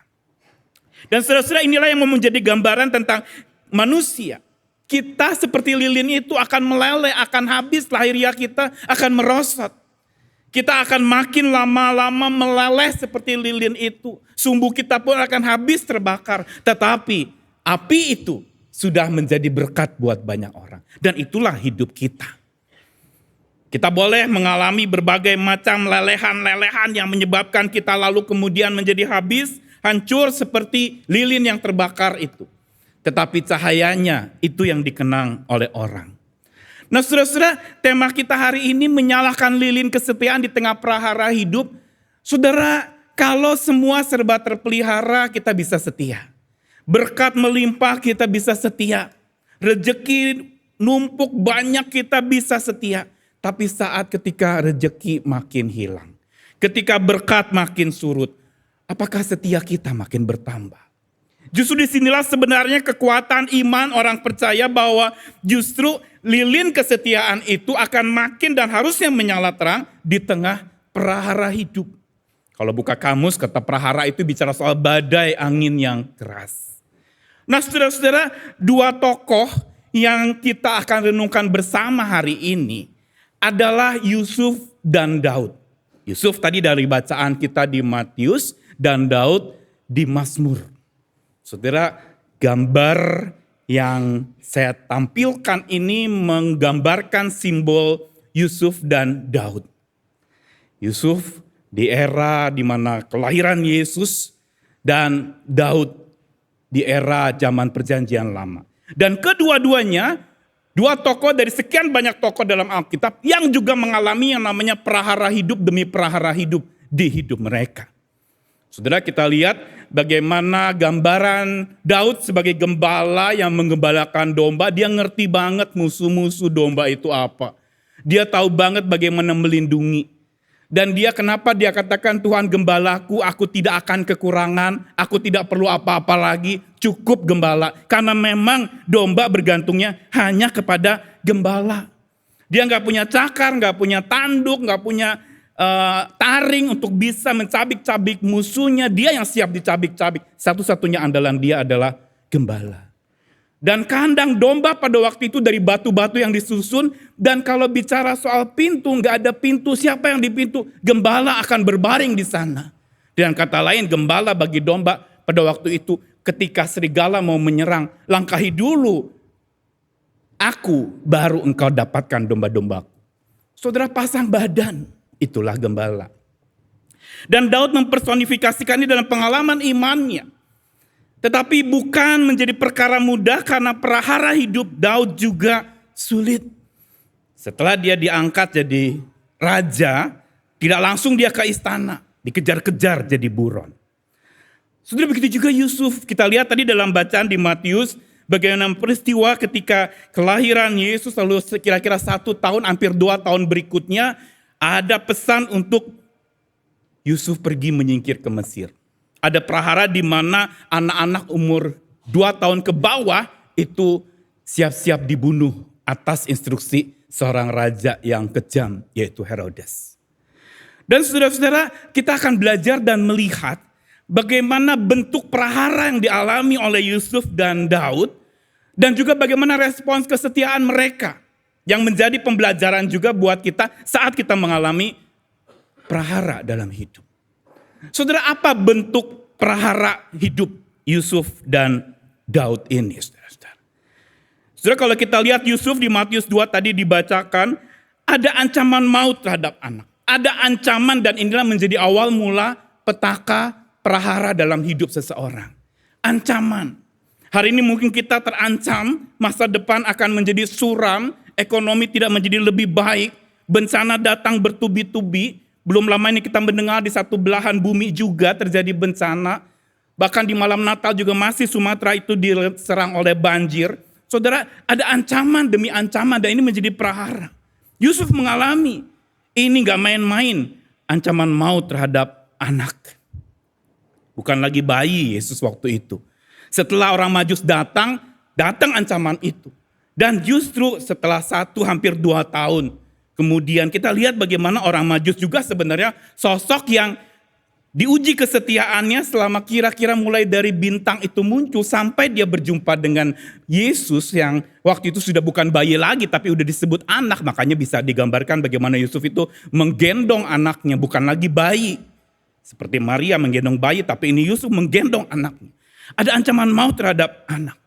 Dan saudara-saudara, inilah yang menjadi gambaran tentang manusia. Kita seperti lilin itu akan meleleh, akan habis, lahiriah kita akan merosot. Kita akan makin lama-lama meleleh seperti lilin itu. Sumbu kita pun akan habis terbakar. Tetapi api itu sudah menjadi berkat buat banyak orang. Dan itulah hidup kita. Kita boleh mengalami berbagai macam lelehan-lelehan yang menyebabkan kita lalu kemudian menjadi habis, hancur seperti lilin yang terbakar itu. Tetapi cahayanya itu yang dikenang oleh orang. Nah saudara-saudara, tema kita hari ini menyalakan lilin kesetiaan di tengah prahara hidup. Saudara, kalau semua serba terpelihara kita bisa setia. Berkat melimpah kita bisa setia. Rezeki numpuk banyak kita bisa setia. Tapi saat ketika rezeki makin hilang, ketika berkat makin surut, apakah setia kita makin bertambah? Justru disinilah sebenarnya kekuatan iman orang percaya bahwa justru lilin kesetiaan itu akan makin dan harusnya menyala terang di tengah prahara hidup. Kalau buka kamus, kata prahara itu bicara soal badai angin yang keras. Nah saudara-saudara, dua tokoh yang kita akan renungkan bersama hari ini adalah Yusuf dan Daud. Yusuf tadi dari bacaan kita di Matius dan Daud di Mazmur. Saudara, gambar yang saya tampilkan ini menggambarkan simbol Yusuf dan Daud. Yusuf di era di mana kelahiran Yesus dan Daud di era zaman perjanjian lama. Dan kedua-duanya, dua tokoh dari sekian banyak tokoh dalam Alkitab yang juga mengalami yang namanya prahara hidup demi prahara hidup di hidup mereka. Saudara, kita lihat bagaimana gambaran Daud sebagai gembala yang menggembalakan domba. Dia ngerti banget musuh-musuh domba itu apa. Dia tahu banget bagaimana melindungi. Dan dia kenapa dia katakan Tuhan gembalaku, aku tidak akan kekurangan, aku tidak perlu apa-apa lagi, cukup gembala. Karena memang domba bergantungnya hanya kepada gembala. Dia gak punya cakar, gak punya tanduk, gak punya taring untuk bisa mencabik-cabik musuhnya. Dia yang siap dicabik-cabik. Satu-satunya andalan dia adalah gembala. Dan kandang domba pada waktu itu dari batu-batu yang disusun. Dan kalau bicara soal pintu, gak ada pintu. Siapa yang di pintu? Gembala akan berbaring di sana. Dengan kata lain, gembala bagi domba pada waktu itu ketika serigala mau menyerang, langkahi dulu. Aku baru engkau dapatkan domba-dombaku. Saudara, pasang badan. Itulah gembala. Dan Daud mempersonifikasikan ini dalam pengalaman imannya. Tetapi bukan menjadi perkara mudah karena prahara hidup Daud juga sulit. Setelah dia diangkat jadi raja, tidak langsung dia ke istana. Dikejar-kejar jadi buron. Sudah begitu juga Yusuf. Kita lihat tadi dalam bacaan di Matius, bagaimana peristiwa ketika kelahiran Yesus lalu kira-kira 1 tahun, hampir 2 tahun berikutnya, ada pesan untuk Yusuf pergi menyingkir ke Mesir. Ada prahara di mana anak-anak umur 2 tahun ke bawah itu siap-siap dibunuh atas instruksi seorang raja yang kejam, yaitu Herodes. Dan saudara-saudara, kita akan belajar dan melihat bagaimana bentuk prahara yang dialami oleh Yusuf dan Daud, dan juga bagaimana respons kesetiaan mereka. Yang menjadi pembelajaran juga buat kita saat kita mengalami prahara dalam hidup. Saudara, apa bentuk prahara hidup Yusuf dan Daud ini? Saudara, kalau kita lihat Yusuf di Matius 2 tadi dibacakan, ada ancaman maut terhadap anak. Ada ancaman dan inilah menjadi awal mula petaka prahara dalam hidup seseorang. Ancaman. Hari ini mungkin kita terancam, masa depan akan menjadi suram, ekonomi tidak menjadi lebih baik, bencana datang bertubi-tubi. Belum lama ini kita mendengar di satu belahan bumi juga terjadi bencana. Bahkan di malam Natal juga masih Sumatera itu diserang oleh banjir. Saudara, ada ancaman demi ancaman dan ini menjadi prahara. Yusuf mengalami, ini gak main-main, ancaman maut terhadap anak. Bukan lagi bayi Yesus waktu itu. Setelah orang Majus datang ancaman itu. Dan justru setelah hampir 2 tahun, kemudian kita lihat bagaimana orang Majus juga sebenarnya sosok yang diuji kesetiaannya selama kira-kira mulai dari bintang itu muncul sampai dia berjumpa dengan Yesus yang waktu itu sudah bukan bayi lagi tapi udah disebut anak. Makanya bisa digambarkan bagaimana Yusuf itu menggendong anaknya, bukan lagi bayi. Seperti Maria menggendong bayi tapi ini Yusuf menggendong anaknya. Ada ancaman maut terhadap anak.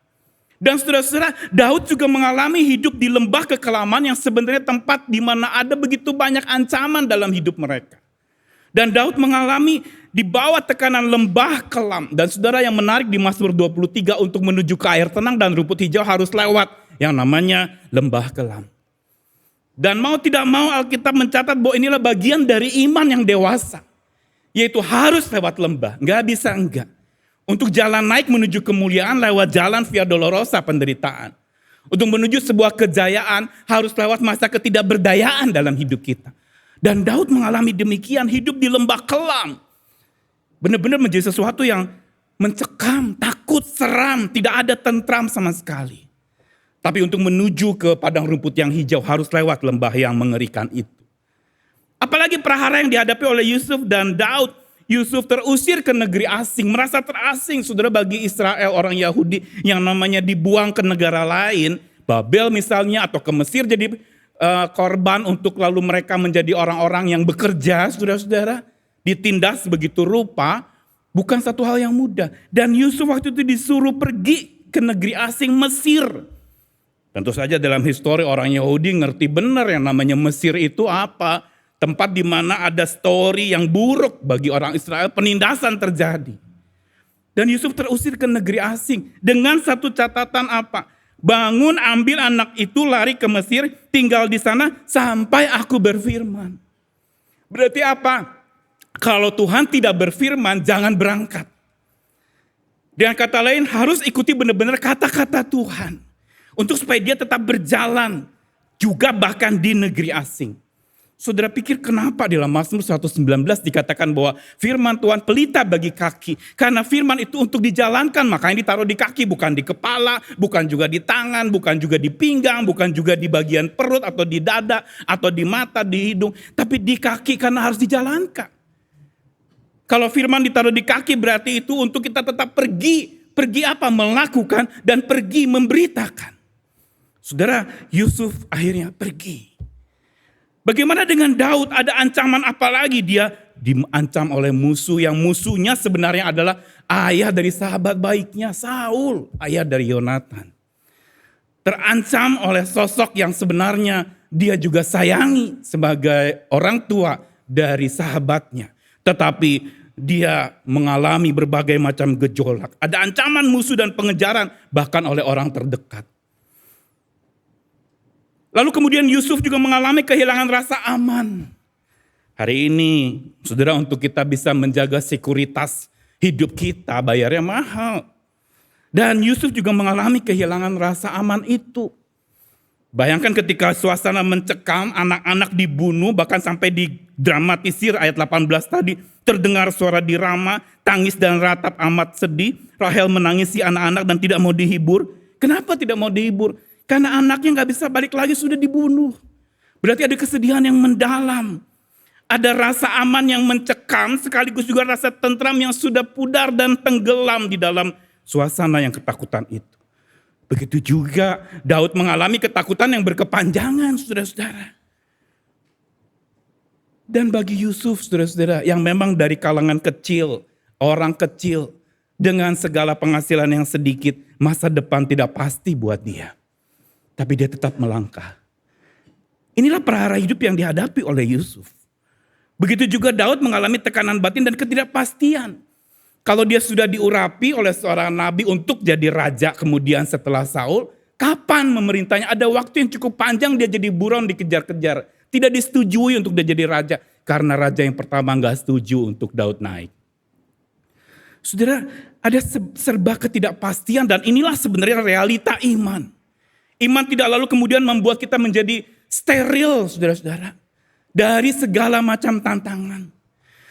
Dan saudara-saudara, Daud juga mengalami hidup di lembah kekelaman yang sebenarnya tempat di mana ada begitu banyak ancaman dalam hidup mereka. Dan Daud mengalami di bawah tekanan lembah kelam. Dan saudara, yang menarik di Mazmur 23 untuk menuju ke air tenang dan rumput hijau harus lewat yang namanya lembah kelam. Dan mau tidak mau Alkitab mencatat bahwa inilah bagian dari iman yang dewasa. Yaitu harus lewat lembah, gak bisa enggak. Untuk jalan naik menuju kemuliaan lewat jalan Via Dolorosa penderitaan. Untuk menuju sebuah kejayaan harus lewat masa ketidakberdayaan dalam hidup kita. Dan Daud mengalami demikian, hidup di lembah kelam. Benar-benar menjadi sesuatu yang mencekam, takut, seram, tidak ada tentram sama sekali. Tapi untuk menuju ke padang rumput yang hijau harus lewat lembah yang mengerikan itu. Apalagi prahara yang dihadapi oleh Yusuf dan Daud. Yusuf terusir ke negeri asing, merasa terasing. Saudara, bagi Israel orang Yahudi yang namanya dibuang ke negara lain, Babel misalnya atau ke Mesir jadi korban untuk lalu mereka menjadi orang-orang yang bekerja, saudara-saudara, ditindas begitu rupa, bukan satu hal yang mudah. Dan Yusuf waktu itu disuruh pergi ke negeri asing Mesir. Tentu saja dalam histori orang Yahudi ngerti benar yang namanya Mesir itu apa. Tempat di mana ada story yang buruk bagi orang Israel, penindasan terjadi. Dan Yusuf terusir ke negeri asing dengan satu catatan apa? Bangun, ambil anak itu, lari ke Mesir, tinggal di sana sampai aku berfirman. Berarti apa? Kalau Tuhan tidak berfirman, jangan berangkat. Dengan kata lain, harus ikuti benar-benar kata-kata Tuhan. Untuk supaya dia tetap berjalan, juga bahkan di negeri asing. Saudara pikir kenapa dalam Mazmur 119 dikatakan bahwa firman Tuhan pelita bagi kaki. Karena firman itu untuk dijalankan, makanya ditaruh di kaki, bukan di kepala, bukan juga di tangan, bukan juga di pinggang, bukan juga di bagian perut atau di dada, atau di mata, di hidung. Tapi di kaki karena harus dijalankan. Kalau firman ditaruh di kaki berarti itu untuk kita tetap pergi. Pergi apa? Melakukan dan pergi memberitakan. Saudara, Yusuf akhirnya pergi. Bagaimana dengan Daud? Ada ancaman apa lagi? Dia diancam oleh musuh yang musuhnya sebenarnya adalah ayah dari sahabat baiknya Saul, ayah dari Yonatan. Terancam oleh sosok yang sebenarnya dia juga sayangi sebagai orang tua dari sahabatnya. Tetapi dia mengalami berbagai macam gejolak. Ada ancaman musuh dan pengejaran bahkan oleh orang terdekat. Lalu kemudian Yusuf juga mengalami kehilangan rasa aman. Hari ini, saudara, untuk kita bisa menjaga sekuritas hidup kita, bayarnya mahal. Dan Yusuf juga mengalami kehilangan rasa aman itu. Bayangkan ketika suasana mencekam, anak-anak dibunuh, bahkan sampai didramatisir ayat 18 tadi. Terdengar suara dirama, tangis dan ratap amat sedih. Rahel menangisi anak-anak dan tidak mau dihibur. Kenapa tidak mau dihibur? Karena anaknya gak bisa balik lagi, sudah dibunuh. Berarti ada kesedihan yang mendalam. Ada rasa aman yang mencekam, sekaligus juga rasa tentram yang sudah pudar dan tenggelam di dalam suasana yang ketakutan itu. Begitu juga Daud mengalami ketakutan yang berkepanjangan, saudara-saudara. Dan bagi Yusuf, saudara-saudara, yang memang dari kalangan kecil, orang kecil, dengan segala penghasilan yang sedikit, masa depan tidak pasti buat dia. Tapi dia tetap melangkah. Inilah perkara hidup yang dihadapi oleh Yusuf. Begitu juga Daud mengalami tekanan batin dan ketidakpastian. Kalau dia sudah diurapi oleh seorang nabi untuk jadi raja kemudian setelah Saul, kapan memerintahnya? Ada waktu yang cukup panjang dia jadi buron, dikejar-kejar. Tidak disetujui untuk dia jadi raja. Karena raja yang pertama gak setuju untuk Daud naik. Saudara, ada serba ketidakpastian dan inilah sebenarnya realita iman. Iman tidak lalu kemudian membuat kita menjadi steril, saudara-saudara. Dari segala macam tantangan.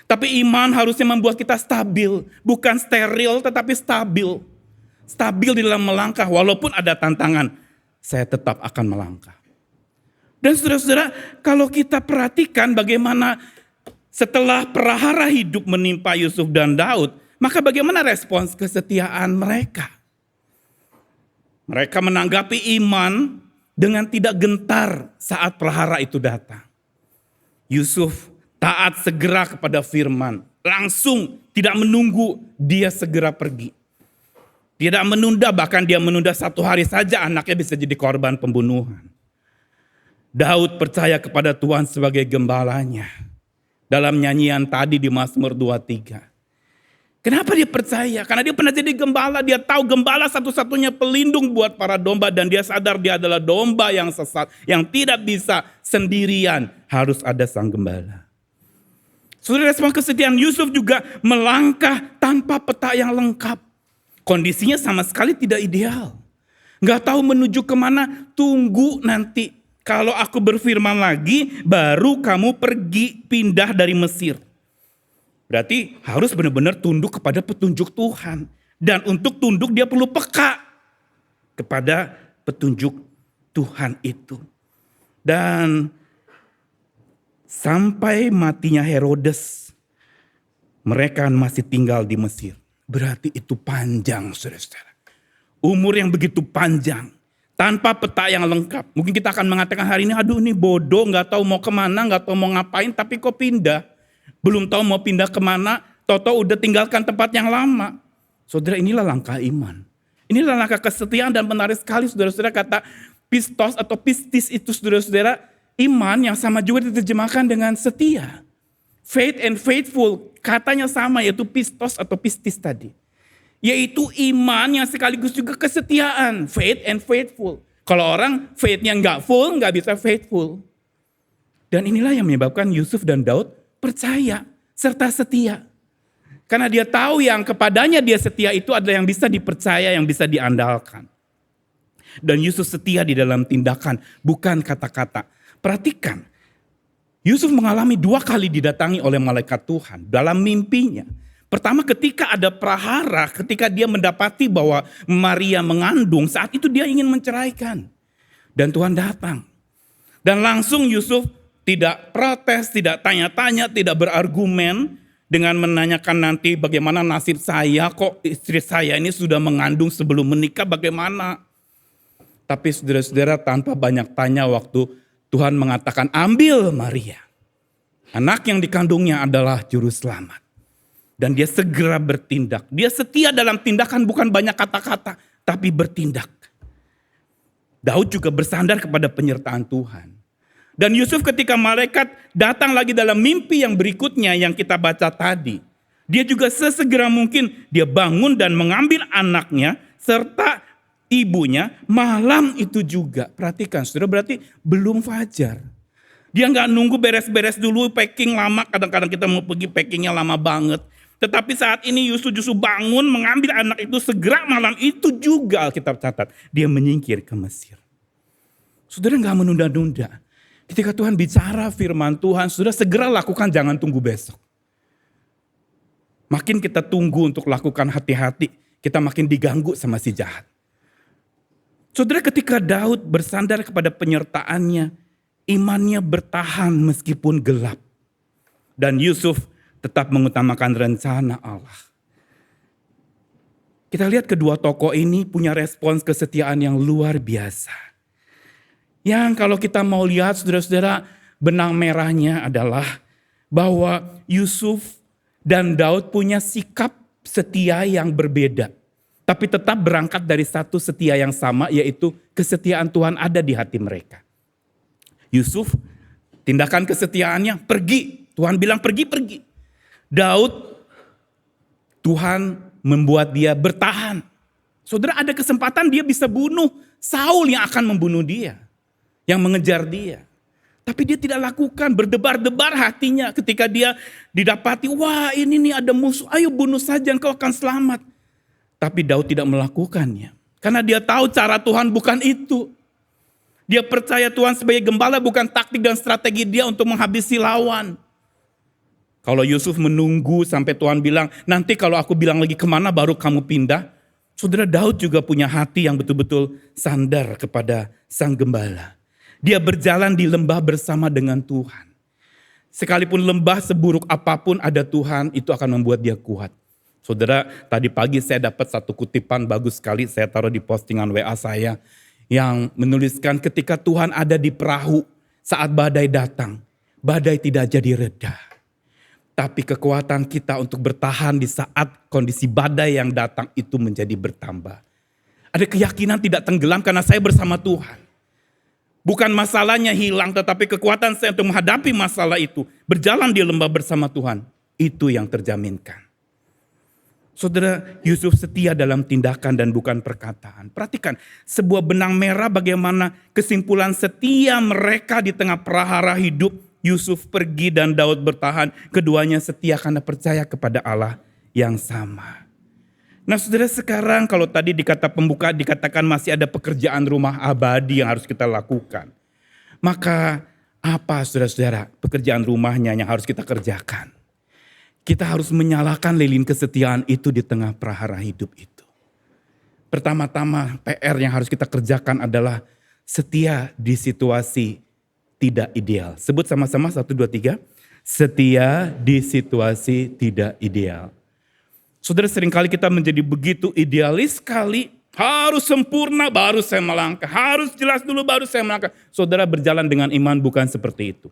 Tapi iman harusnya membuat kita stabil. Bukan steril tetapi stabil. Stabil di dalam melangkah. Walaupun ada tantangan, saya tetap akan melangkah. Dan saudara-saudara, kalau kita perhatikan bagaimana setelah perahara hidup menimpa Yusuf dan Daud, maka bagaimana respons kesetiaan mereka? Mereka menanggapi iman dengan tidak gentar saat perahara itu datang. Yusuf taat segera kepada firman. Langsung tidak menunggu, dia segera pergi. Tidak menunda, bahkan dia menunda 1 hari saja anaknya bisa jadi korban pembunuhan. Daud percaya kepada Tuhan sebagai gembalanya. Dalam nyanyian tadi di Mazmur 23. Kenapa dia percaya? Karena dia pernah jadi gembala. Dia tahu gembala satu-satunya pelindung buat para domba. Dan dia sadar dia adalah domba yang sesat. Yang tidak bisa sendirian. Harus ada sang gembala. Saudara, respon kesetiaan Yusuf juga melangkah tanpa peta yang lengkap. Kondisinya sama sekali tidak ideal. Gak tahu menuju kemana, tunggu nanti. Kalau aku berfirman lagi, baru kamu pergi pindah dari Mesir. Berarti harus benar-benar tunduk kepada petunjuk Tuhan. Dan untuk tunduk dia perlu peka kepada petunjuk Tuhan itu. Dan sampai matinya Herodes, mereka masih tinggal di Mesir. Berarti itu panjang, saudara-saudara. Umur yang begitu panjang, tanpa peta yang lengkap. Mungkin kita akan mengatakan hari ini, aduh ini bodoh, gak tahu mau kemana, gak tahu mau ngapain, tapi kok pindah. Belum tahu mau pindah kemana, tahu-tahu udah tinggalkan tempat yang lama. Saudara, inilah langkah iman. Inilah langkah kesetiaan dan menarik sekali saudara-saudara kata pistos atau pistis itu saudara-saudara. Iman yang sama juga diterjemahkan dengan setia. Faith and faithful, katanya sama yaitu pistos atau pistis tadi. Yaitu iman yang sekaligus juga kesetiaan. Faith and faithful. Kalau orang faithnya gak full, gak bisa faithful. Dan inilah yang menyebabkan Yusuf dan Daud percaya serta setia. Karena dia tahu yang kepadanya dia setia itu adalah yang bisa dipercaya, yang bisa diandalkan. Dan Yusuf setia di dalam tindakan, bukan kata-kata. Perhatikan, Yusuf mengalami 2 kali didatangi oleh malaikat Tuhan dalam mimpinya. Pertama ketika ada prahara, ketika dia mendapati bahwa Maria mengandung, saat itu dia ingin menceraikan. Dan Tuhan datang. Dan langsung Yusuf tidak protes, tidak tanya-tanya, tidak berargumen dengan menanyakan nanti bagaimana nasib saya, kok istri saya ini sudah mengandung sebelum menikah bagaimana. Tapi saudara-saudara tanpa banyak tanya waktu Tuhan mengatakan ambil Maria. Anak yang dikandungnya adalah juru selamat. Dan dia segera bertindak. Dia setia dalam tindakan bukan banyak kata-kata, tapi bertindak. Daud juga bersandar kepada penyertaan Tuhan. Dan Yusuf ketika malaikat datang lagi dalam mimpi yang berikutnya yang kita baca tadi. Dia juga sesegera mungkin dia bangun dan mengambil anaknya serta ibunya malam itu juga. Perhatikan saudara, berarti belum fajar. Dia gak nunggu beres-beres dulu packing lama. Kadang-kadang kita mau pergi packingnya lama banget. Tetapi saat ini Yusuf justru bangun mengambil anak itu segera malam itu juga Alkitab catat. Dia menyingkir ke Mesir. Saudara gak menunda-nunda. Ketika Tuhan bicara firman Tuhan, sudah segera lakukan, jangan tunggu besok. Makin kita tunggu untuk lakukan hati-hati, kita makin diganggu sama si jahat. Saudara, ketika Daud bersandar kepada penyertaannya, imannya bertahan meskipun gelap. Dan Yusuf tetap mengutamakan rencana Allah. Kita lihat kedua tokoh ini punya respons kesetiaan yang luar biasa. Yang kalau kita mau lihat saudara-saudara, benang merahnya adalah bahwa Yusuf dan Daud punya sikap setia yang berbeda. Tapi tetap berangkat dari satu setia yang sama, yaitu kesetiaan Tuhan ada di hati mereka. Yusuf, tindakan kesetiaannya pergi. Tuhan bilang pergi. Daud, Tuhan membuat dia bertahan. Saudara, ada kesempatan dia bisa bunuh Saul yang akan membunuh dia, yang mengejar dia. Tapi dia tidak lakukan, berdebar-debar hatinya ketika dia didapati, wah ini nih ada musuh, ayo bunuh saja engkau akan selamat. Tapi Daud tidak melakukannya. Karena dia tahu cara Tuhan bukan itu. Dia percaya Tuhan sebagai gembala bukan taktik dan strategi dia untuk menghabisi lawan. Kalau Yusuf menunggu sampai Tuhan bilang, nanti kalau aku bilang lagi kemana baru kamu pindah. Saudara, Daud juga punya hati yang betul-betul sandar kepada sang gembala. Dia berjalan di lembah bersama dengan Tuhan. Sekalipun lembah seburuk apapun ada Tuhan, itu akan membuat dia kuat. Saudara, tadi pagi saya dapat satu kutipan bagus sekali, saya taruh di postingan WA saya, yang menuliskan ketika Tuhan ada di perahu saat badai datang, badai tidak jadi reda. Tapi kekuatan kita untuk bertahan di saat kondisi badai yang datang itu menjadi bertambah. Ada keyakinan tidak tenggelam karena saya bersama Tuhan. Bukan masalahnya hilang, tetapi kekuatan saya untuk menghadapi masalah itu, berjalan di lembah bersama Tuhan, itu yang terjaminkan. Saudara, Yusuf setia dalam tindakan dan bukan perkataan. Perhatikan, sebuah benang merah bagaimana kesimpulan setia mereka di tengah prahara hidup. Yusuf pergi dan Daud bertahan. Keduanya setia karena percaya kepada Allah yang sama. Nah saudara, sekarang kalau tadi di kata pembuka dikatakan masih ada pekerjaan rumah abadi yang harus kita lakukan. Maka apa saudara-saudara pekerjaan rumahnya yang harus kita kerjakan? Kita harus menyalakan lilin kesetiaan itu di tengah prahara hidup itu. Pertama-tama PR yang harus kita kerjakan adalah setia di situasi tidak ideal. Sebut sama-sama 1, 2, 3. Setia di situasi tidak ideal. Saudara, seringkali kita menjadi begitu idealis sekali. Harus sempurna baru saya melangkah. Harus jelas dulu baru saya melangkah. Saudara, berjalan dengan iman bukan seperti itu.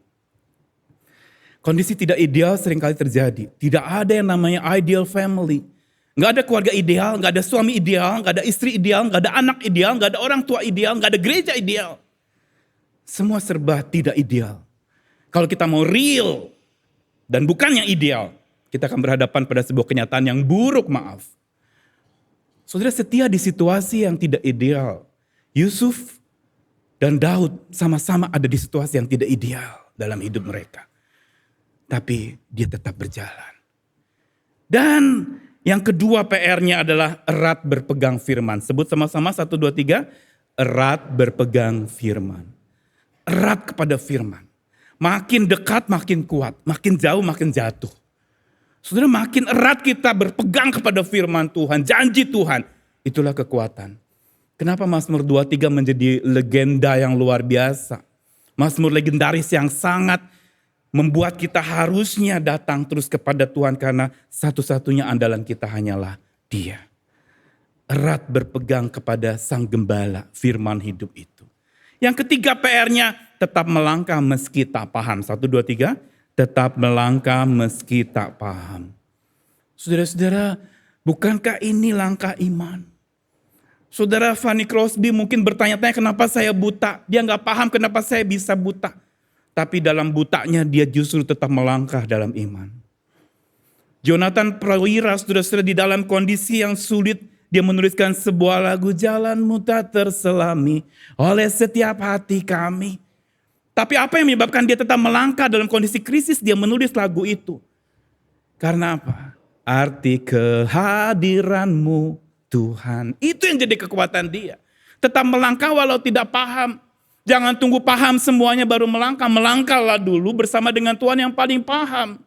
Kondisi tidak ideal seringkali terjadi. Tidak ada yang namanya ideal family. Nggak ada keluarga ideal, nggak ada suami ideal, nggak ada istri ideal, nggak ada anak ideal, nggak ada orang tua ideal, nggak ada gereja ideal. Semua serba tidak ideal. Kalau kita mau real dan bukan yang ideal, kita akan berhadapan pada sebuah kenyataan yang buruk, maaf. Saudara, setia di situasi yang tidak ideal. Yusuf dan Daud sama-sama ada di situasi yang tidak ideal dalam hidup mereka. Tapi dia tetap berjalan. Dan yang kedua PR-nya adalah erat berpegang firman. Sebut sama-sama 1, 2, 3. Erat berpegang firman. Erat kepada firman. Makin dekat makin kuat, makin jauh makin jatuh. Saudara, makin erat kita berpegang kepada firman Tuhan, janji Tuhan, itulah kekuatan. Kenapa Mazmur 23 menjadi legenda yang luar biasa? Mazmur legendaris yang sangat membuat kita harusnya datang terus kepada Tuhan karena satu-satunya andalan kita hanyalah Dia. Erat berpegang kepada Sang Gembala, firman hidup itu. Yang ketiga PR-nya, tetap melangkah meski tak paham. 1, 2, 3. Tetap melangkah meski tak paham. Saudara-saudara, bukankah ini langkah iman? Saudara Fanny Crosby mungkin bertanya-tanya kenapa saya buta. Dia gak paham kenapa saya bisa buta. Tapi dalam butanya dia justru tetap melangkah dalam iman. Jonathan Prawira, saudara-saudara, di dalam kondisi yang sulit, dia menuliskan sebuah lagu, jalanmu tak terselami oleh setiap hati kami. Tapi apa yang menyebabkan dia tetap melangkah dalam kondisi krisis, dia menulis lagu itu. Karena apa? Arti kehadiranmu Tuhan. Itu yang jadi kekuatan dia. Tetap melangkah walau tidak paham. Jangan tunggu paham semuanya baru melangkah. Melangkahlah dulu bersama dengan Tuhan yang paling paham.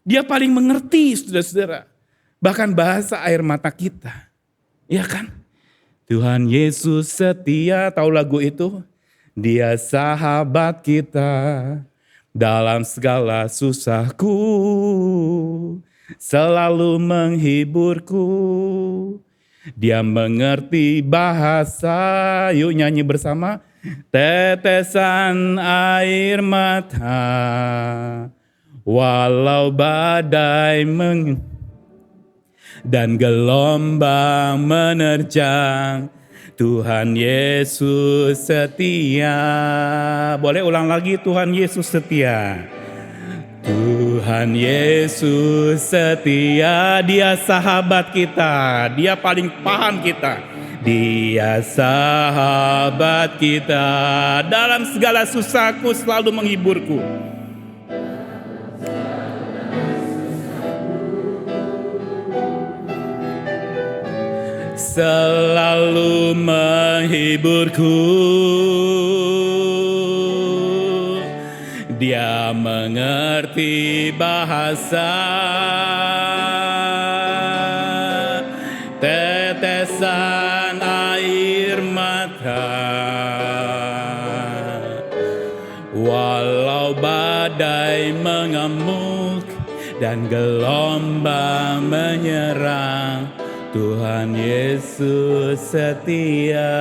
Dia paling mengerti, saudara-saudara. Bahkan bahasa air mata kita. Ya kan? Tuhan Yesus setia, tahu lagu itu? Dia sahabat kita dalam segala susahku, selalu menghiburku. Dia mengerti bahasa, yuk nyanyi bersama. Tetesan air mata, walau badai dan gelombang menerjang, Tuhan Yesus setia. Boleh ulang lagi, Tuhan Yesus setia. Tuhan Yesus setia, Dia sahabat kita, Dia paling paham kita. Dia sahabat kita, dalam segala susahku selalu menghiburku. Selalu menghiburku. Dia mengerti bahasa, tetesan air mata, walau badai mengamuk dan gelombang menyerang, Tuhan Yesus setia.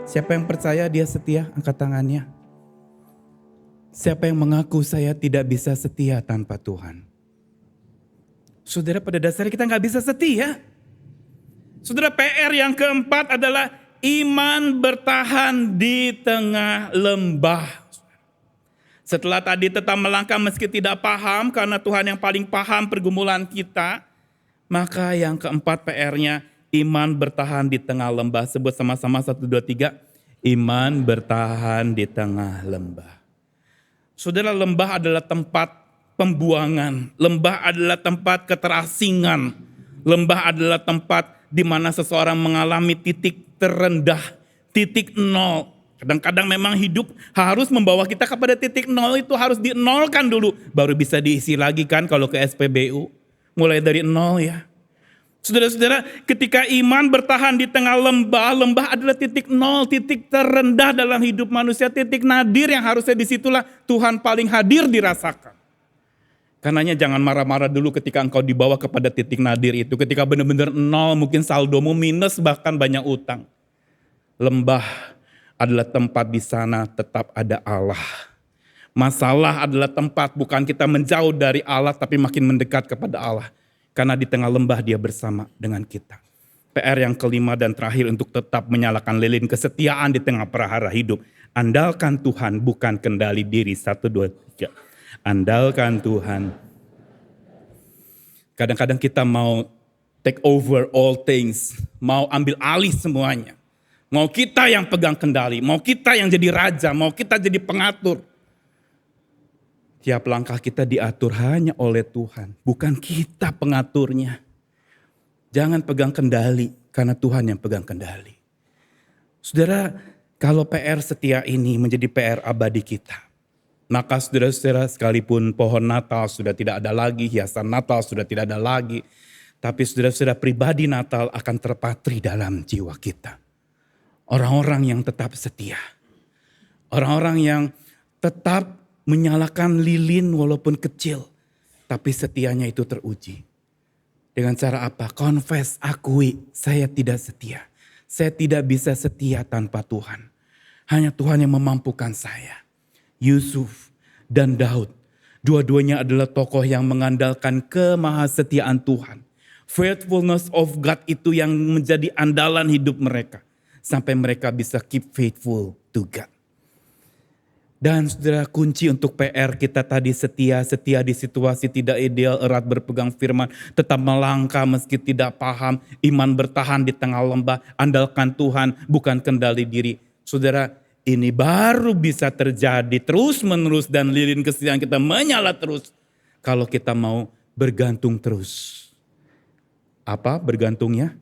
Siapa yang percaya Dia setia? Angkat tangannya. Siapa yang mengaku saya tidak bisa setia tanpa Tuhan? Saudara, pada dasarnya kita nggak bisa setia. Saudara, PR yang keempat adalah iman bertahan di tengah lembah. Setelah tadi tetap melangkah meski tidak paham, karena Tuhan yang paling paham pergumulan kita, maka yang keempat PR-nya iman bertahan di tengah lembah. Sebut sama-sama 1, 2, 3. Iman bertahan di tengah lembah. Saudara, lembah adalah tempat pembuangan. Lembah adalah tempat keterasingan. Lembah adalah tempat di mana seseorang mengalami titik terendah, titik nol. Kadang-kadang memang hidup harus membawa kita kepada titik nol, itu harus dinolkan dulu. Baru bisa diisi lagi kan kalau ke SPBU. Mulai dari nol ya. Saudara-saudara, ketika iman bertahan di tengah lembah, lembah adalah titik nol, titik terendah dalam hidup manusia, titik nadir yang harusnya disitulah Tuhan paling hadir dirasakan. Karenanya jangan marah-marah dulu ketika engkau dibawa kepada titik nadir itu, ketika benar-benar nol, mungkin saldomu minus, bahkan banyak utang. Lembah adalah tempat di sana tetap ada Allah. Masalah adalah tempat bukan kita menjauh dari Allah, tapi makin mendekat kepada Allah. Karena di tengah lembah Dia bersama dengan kita. PR yang kelima dan terakhir untuk tetap menyalakan lilin kesetiaan di tengah prahara hidup. Andalkan Tuhan, bukan kendali diri. 1, 2, 3. Andalkan Tuhan. Kadang-kadang kita mau take over all things. Mau ambil alih semuanya. Mau kita yang pegang kendali. Mau kita yang jadi raja. Mau kita jadi pengatur. Tiap langkah kita diatur hanya oleh Tuhan, bukan kita pengaturnya. Jangan pegang kendali, karena Tuhan yang pegang kendali. Saudara, kalau PR setia ini menjadi PR abadi kita, maka saudara-saudara, sekalipun pohon Natal sudah tidak ada lagi, hiasan Natal sudah tidak ada lagi, tapi saudara-saudara, pribadi Natal akan terpatri dalam jiwa kita. Orang-orang yang tetap setia, orang-orang yang tetap menyalakan lilin walaupun kecil, tapi setianya itu teruji. Dengan cara apa? Confess, akui, saya tidak setia. Saya tidak bisa setia tanpa Tuhan. Hanya Tuhan yang memampukan saya. Yusuf dan Daud, dua-duanya adalah tokoh yang mengandalkan kemahasetiaan Tuhan. Faithfulness of God itu yang menjadi andalan hidup mereka. Sampai mereka bisa keep faithful to God. Dan saudara, kunci untuk PR kita tadi setia di situasi tidak ideal, erat berpegang firman, tetap melangkah meski tidak paham, iman bertahan di tengah lembah, andalkan Tuhan bukan kendali diri. Saudara, ini baru bisa terjadi terus menerus dan lilin kesetiaan kita menyala terus kalau kita mau bergantung terus. Apa bergantungnya?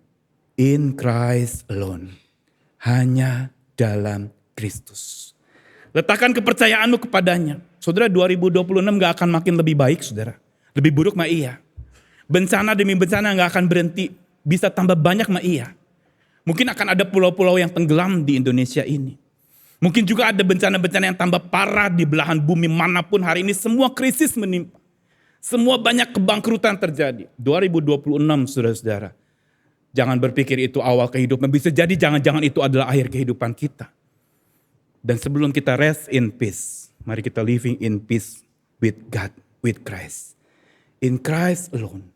In Christ alone. Hanya dalam Kristus. Letakkan kepercayaanmu kepadanya. Saudara, 2026 gak akan makin lebih baik, saudara. Lebih buruk mah iya. Bencana demi bencana gak akan berhenti. Bisa tambah banyak mah iya. Mungkin akan ada pulau-pulau yang tenggelam di Indonesia ini. Mungkin juga ada bencana-bencana yang tambah parah di belahan bumi manapun hari ini. Semua krisis menimpa. Semua banyak kebangkrutan terjadi. 2026 saudara-saudara. Jangan berpikir itu awal kehidupan. Bisa jadi jangan-jangan itu adalah akhir kehidupan kita. Dan sebelum kita rest in peace, mari kita living in peace with God, with Christ. In Christ alone.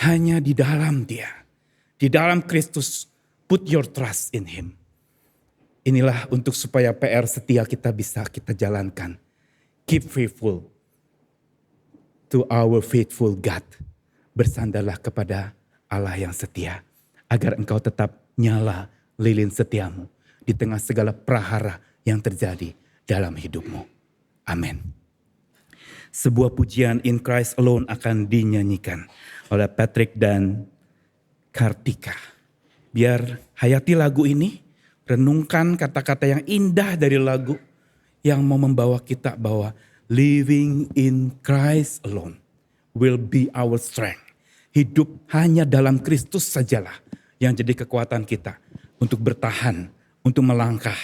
Hanya di dalam Dia. Di dalam Kristus, put your trust in Him. Inilah untuk supaya PR setia kita bisa kita jalankan. Keep faithful to our faithful God. Bersandarlah kepada Allah yang setia, agar engkau tetap nyala lilin setiamu di tengah segala prahara yang terjadi dalam hidupmu. Amin. Sebuah pujian In Christ Alone akan dinyanyikan oleh Patrick dan Kartika. Biar hayati lagu ini, renungkan kata-kata yang indah dari lagu yang mau membawa kita bahwa living in Christ alone will be our strength. Hidup hanya dalam Kristus sajalah yang jadi kekuatan kita untuk bertahan, untuk melangkah,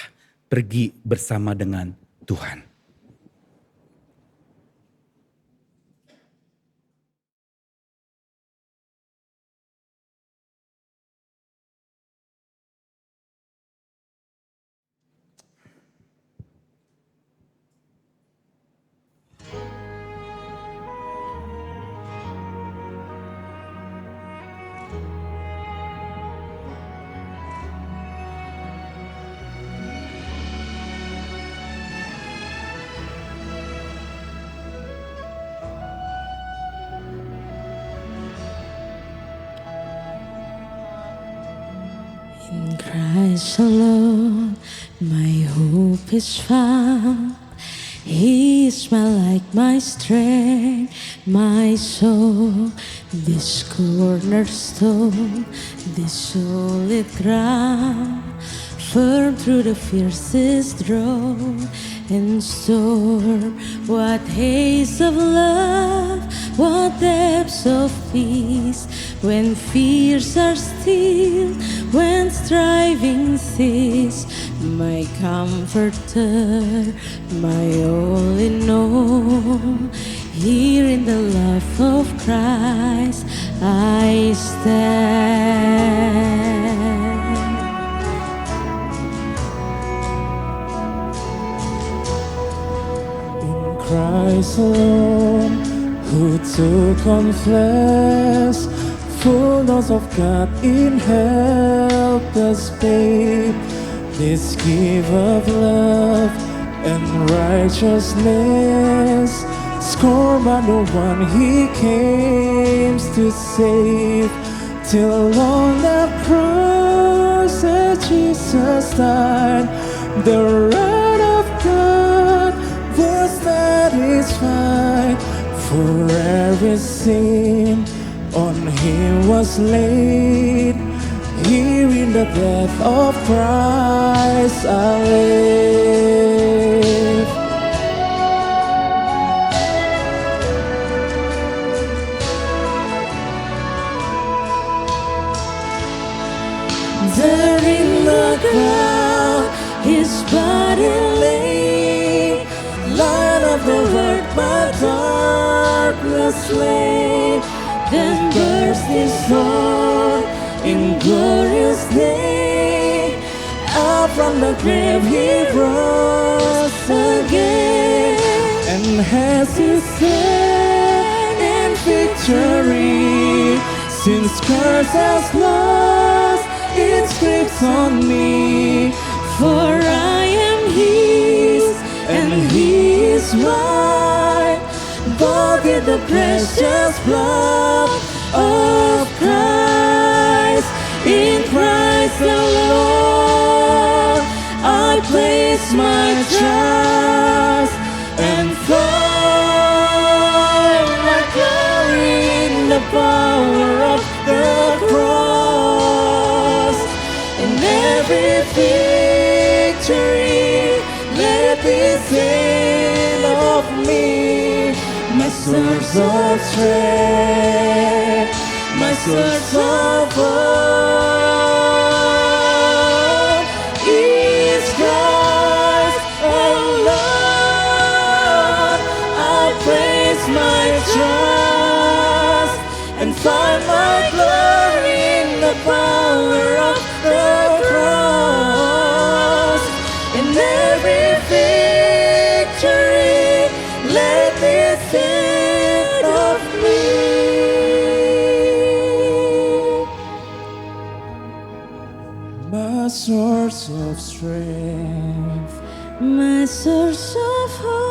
pergi bersama dengan Tuhan. In Christ alone, my hope is found. He is my light, my strength, my soul. This cornerstone, this solid ground, firm through the fiercest drought and storm. What haze of love, what depths of peace, when fears are still, when striving cease. My comforter, my all in all. Here in the life of Christ I stand. In Christ alone, who took on flesh, fullness of God in helpless babe. This gift of love and righteousness, scorned by no one He came to save. Till on that cross that Jesus died, the wrath of God was satisfied. For every sin on Him was laid. Here in the death of Christ I live. There in the ground His body lay, Lion of the earth by darkness slain. Then burst His sword in glorious day. Out from the grave He rose again, And has His said in victory, since curse has lost its grips on me. for I am His and He is mine, bought with the precious blood of Christ. In Christ alone I place my trust and find my glory in the power of the cross. In every victory, let it be seen of me, my source of strength, my source of hope is Christ alone. I place my trust power of the cross. In every victory, let this set of me. My source of strength, My source of hope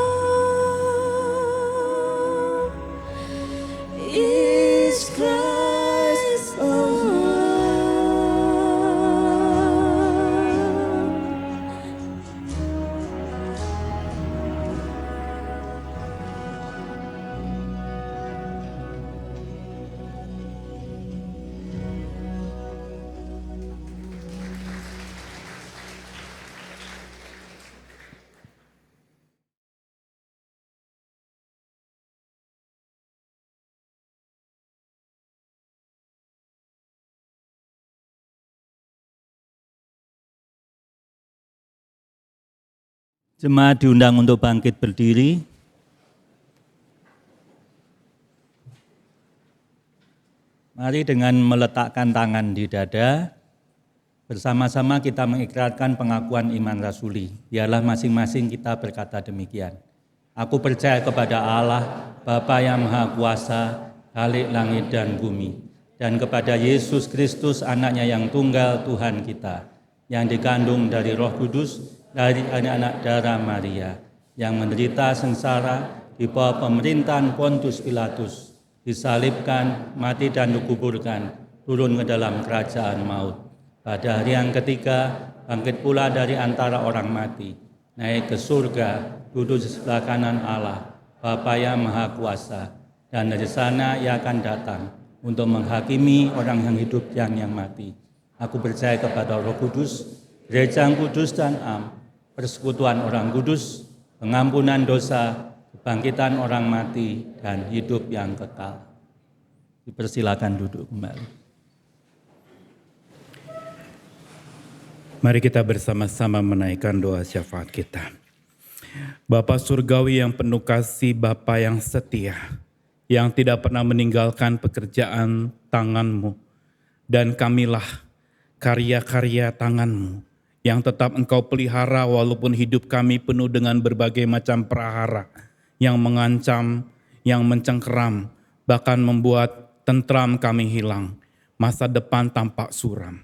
is Christ alone. Jemaat diundang untuk bangkit berdiri. Mari dengan meletakkan tangan di dada, bersama-sama kita mengikrarkan pengakuan iman rasuli. Biarlah masing-masing kita berkata demikian. Aku percaya kepada Allah, Bapa yang Maha Kuasa, Khalik langit dan bumi, dan kepada Yesus Kristus, anaknya yang tunggal Tuhan kita, yang dikandung dari Roh Kudus, dari anak-anak darah Maria, yang menderita sengsara di bawah pemerintahan Pontius Pilatus, disalibkan, mati dan dikuburkan, turun ke dalam kerajaan maut. Pada hari yang ketiga, bangkit pula dari antara orang mati, naik ke surga, duduk di sebelah kanan Allah, Bapa yang Maha Kuasa, dan dari sana Ia akan datang untuk menghakimi orang yang hidup dan yang mati. Aku percaya kepada Roh Kudus, Gereja yang kudus dan am, persekutuan orang kudus, pengampunan dosa, kebangkitan orang mati, dan hidup yang kekal. Dipersilakan duduk kembali. Mari kita bersama-sama menaikkan doa syafaat kita. Bapa Surgawi yang penuh kasih, Bapa yang setia, yang tidak pernah meninggalkan pekerjaan tangan-Mu, dan kamilah karya-karya tangan-Mu, yang tetap Engkau pelihara walaupun hidup kami penuh dengan berbagai macam prahara yang mengancam, yang mencengkeram, bahkan membuat tentram kami hilang, masa depan tampak suram.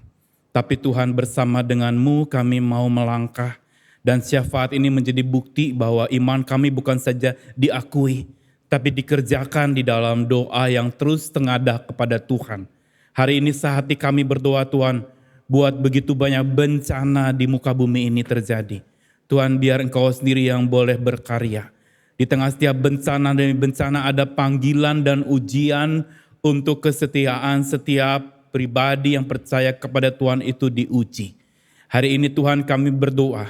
Tapi Tuhan, bersama dengan-Mu kami mau melangkah, dan syafaat ini menjadi bukti bahwa iman kami bukan saja diakui, tapi dikerjakan di dalam doa yang terus tengadah kepada Tuhan. Hari ini sehati kami berdoa, Tuhan, buat begitu banyak bencana di muka bumi ini terjadi. Tuhan, biar Engkau sendiri yang boleh berkarya. Di tengah setiap bencana demi bencana ada panggilan dan ujian untuk kesetiaan setiap pribadi yang percaya kepada Tuhan itu diuji. Hari ini Tuhan, kami berdoa,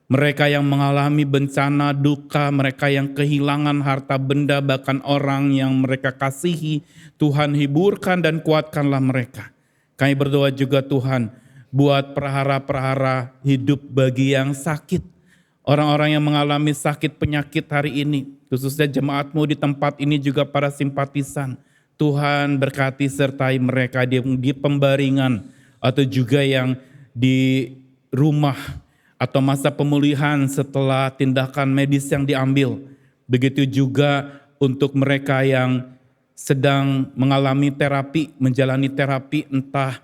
mereka yang mengalami bencana, duka, mereka yang kehilangan harta benda, bahkan orang yang mereka kasihi, Tuhan hiburkan dan kuatkanlah mereka. Kami berdoa juga Tuhan, buat prahara-prahara hidup bagi yang sakit. Orang-orang yang mengalami sakit penyakit hari ini, khususnya jemaat-Mu di tempat ini juga para simpatisan. Tuhan berkati sertai mereka di pembaringan atau juga yang di rumah atau masa pemulihan setelah tindakan medis yang diambil. Begitu juga untuk mereka yang sedang mengalami terapi, menjalani terapi entah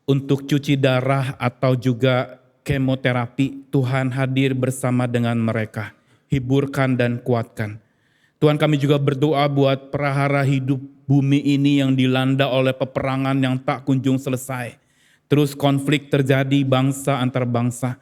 untuk cuci darah atau juga kemoterapi. Tuhan hadir bersama dengan mereka, hiburkan dan kuatkan. Tuhan, kami juga berdoa buat prahara hidup bumi ini yang dilanda oleh peperangan yang tak kunjung selesai. Terus konflik terjadi bangsa antar bangsa,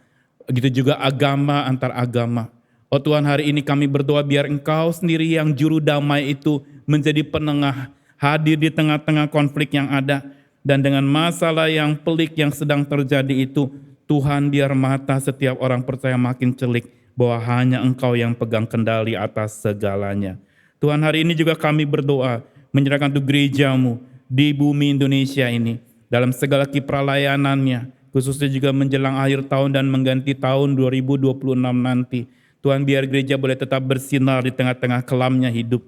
begitu juga agama antar agama. Oh Tuhan, hari ini kami berdoa biar Engkau sendiri yang juru damai itu menjadi penengah, hadir di tengah-tengah konflik yang ada. Dan dengan masalah yang pelik yang sedang terjadi itu, Tuhan, biar mata setiap orang percaya makin celik bahwa hanya Engkau yang pegang kendali atas segalanya. Tuhan, hari ini juga kami berdoa menyerahkan untuk gereja-Mu di bumi Indonesia ini, dalam segala kiprah layanannya, khususnya juga menjelang akhir tahun dan mengganti tahun 2026 nanti. Tuhan, biar gereja boleh tetap bersinar di tengah-tengah kelamnya hidup.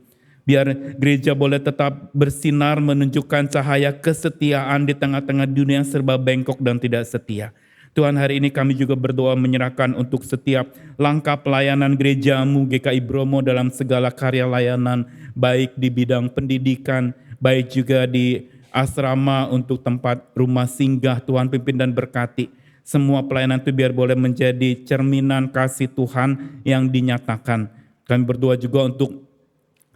Biar gereja boleh tetap bersinar menunjukkan cahaya kesetiaan di tengah-tengah dunia yang serba bengkok dan tidak setia. Tuhan, hari ini kami juga berdoa menyerahkan untuk setiap langkah pelayanan gerejamu GKI Bromo dalam segala karya layanan, baik di bidang pendidikan, baik juga di asrama untuk tempat rumah singgah. Tuhan pimpin dan berkati. Semua pelayanan itu biar boleh menjadi cerminan kasih Tuhan yang dinyatakan. Kami berdoa juga untuk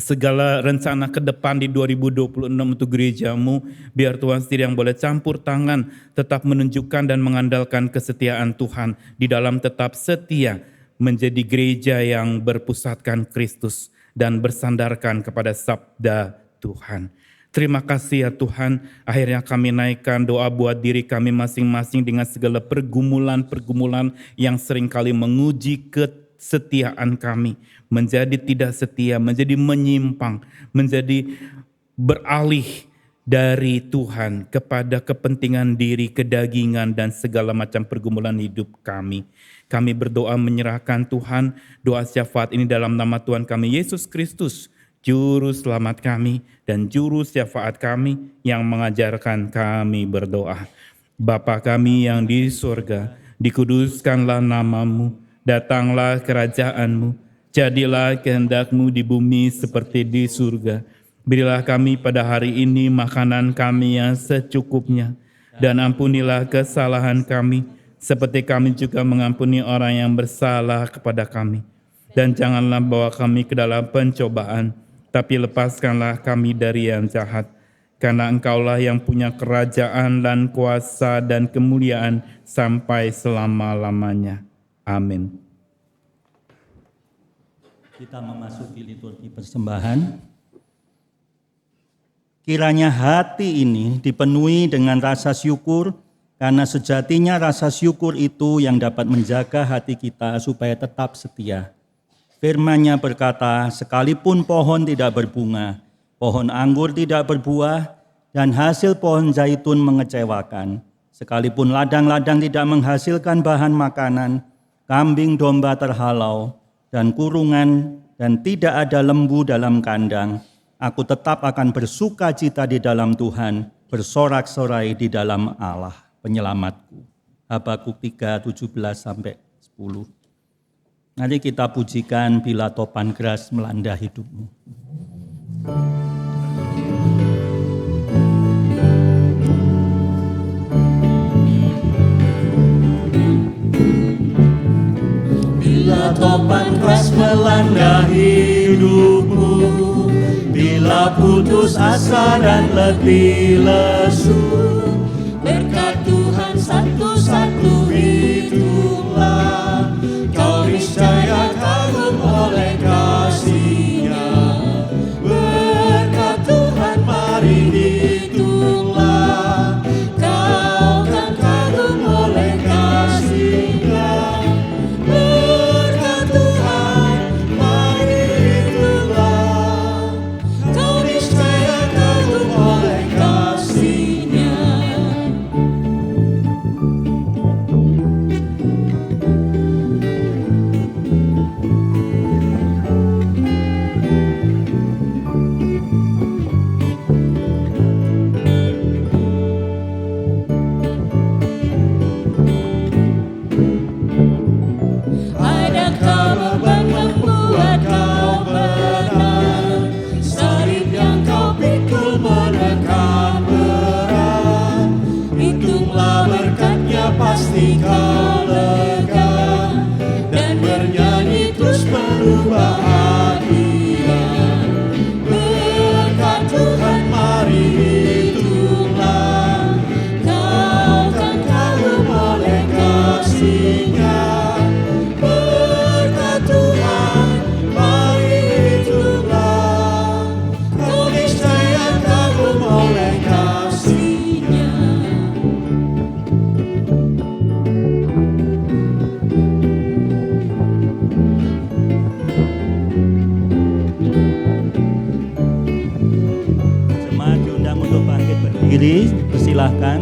segala rencana ke depan di 2026 untuk gerejamu, biar Tuhan sendiri yang boleh campur tangan, tetap menunjukkan dan mengandalkan kesetiaan Tuhan di dalam tetap setia menjadi gereja yang berpusatkan Kristus dan bersandarkan kepada sabda Tuhan. Terima kasih ya Tuhan, akhirnya kami naikkan doa buat diri kami masing-masing dengan segala pergumulan-pergumulan yang seringkali menguji kesetiaan kami, menjadi tidak setia, menjadi menyimpang, menjadi beralih dari Tuhan kepada kepentingan diri, kedagingan, dan segala macam pergumulan hidup kami. Kami berdoa menyerahkan Tuhan, doa syafaat ini dalam nama Tuhan kami Yesus Kristus, Juru Selamat kami dan Juru Syafaat kami yang mengajarkan kami berdoa. Bapa kami yang di surga, dikuduskanlah namamu, datanglah kerajaanmu, jadilah kehendak-Mu di bumi seperti di surga. Berilah kami pada hari ini makanan kami yang secukupnya, dan ampunilah kesalahan kami, seperti kami juga mengampuni orang yang bersalah kepada kami. Dan janganlah bawa kami ke dalam pencobaan, tapi lepaskanlah kami dari yang jahat. Karena Engkaulah yang punya kerajaan dan kuasa dan kemuliaan sampai selama-lamanya. Amin. Kita memasuki liturgi persembahan. Kiranya hati ini dipenuhi dengan rasa syukur, karena sejatinya rasa syukur itu yang dapat menjaga hati kita supaya tetap setia. Firman-Nya berkata, sekalipun pohon tidak berbunga, pohon anggur tidak berbuah, dan hasil pohon zaitun mengecewakan, sekalipun ladang-ladang tidak menghasilkan bahan makanan, kambing domba terhalau, dan kurungan, dan tidak ada lembu dalam kandang, aku tetap akan bersuka cita di dalam Tuhan, bersorak-sorai di dalam Allah penyelamatku. Habakuk 3:17-10. Mari kita pujikan bila topan keras melanda hidupmu. Bila topan keras melanda hidupmu, bila putus asa dan letih lesu, berkat Tuhan satu-satu hitunglah, kau niscaya kagum oleh kasih-Nya. Berkat Tuhan mari hitunglah, kau kan kagum oleh kasih-Nya. Berkat Tuhan mari hitunglah, kau niscaya kagum oleh kasih-Nya. Adakah beban membuat kau benar? Salib yang kau pikul menekan berat. Hitunglah berkat-Nya pasti kau lega, dan bernyanyi terus berbahagia. Berkat Tuhan mari hitunglah, kau kan kagum oleh kasih-Nya. Berkat Tuhan mari hitunglah, kau niscaya kagum oleh kasih-Nya. Jemaat diundang untuk bangkit berdiri, persilahkan.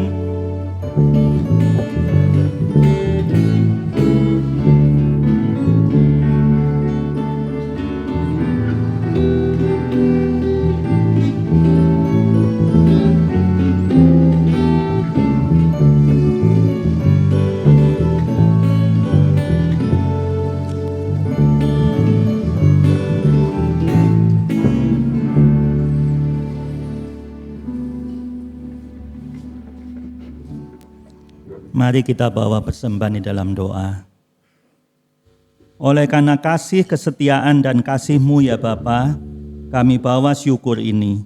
Mari kita bawa persembahan di dalam doa. Oleh karena kasih, kesetiaan, dan kasih-Mu ya Bapa, kami bawa syukur ini.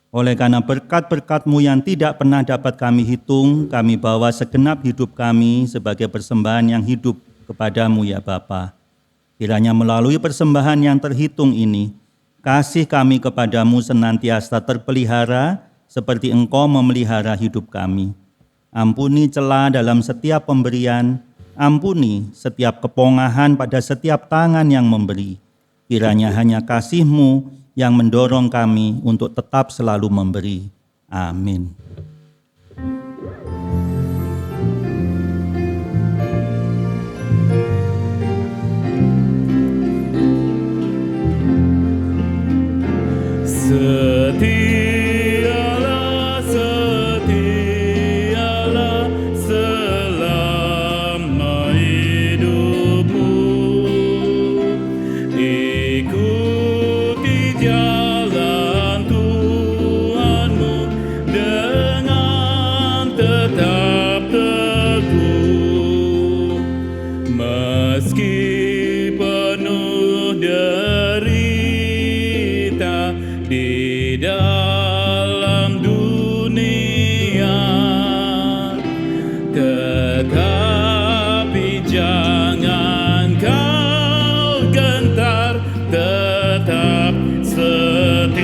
Oleh karena berkat-berkat-Mu yang tidak pernah dapat kami hitung, kami bawa segenap hidup kami sebagai persembahan yang hidup kepadamu ya Bapa. Kiranya melalui persembahan yang terhitung ini, kasih kami kepadamu senantiasa terpelihara seperti Engkau memelihara hidup kami. Ampuni celah dalam setiap pemberian, ampuni setiap kepongahan pada setiap tangan yang memberi. Kiranya hanya kasih-Mu yang mendorong kami untuk tetap selalu memberi. Amin. Setialah, setialah selama hidupmu. Ikuti jalan Tuhanmu dengan tetap teguh. Meski penuh derita di dalam dunia, tetapi jangan kau gentar, tetap setialah.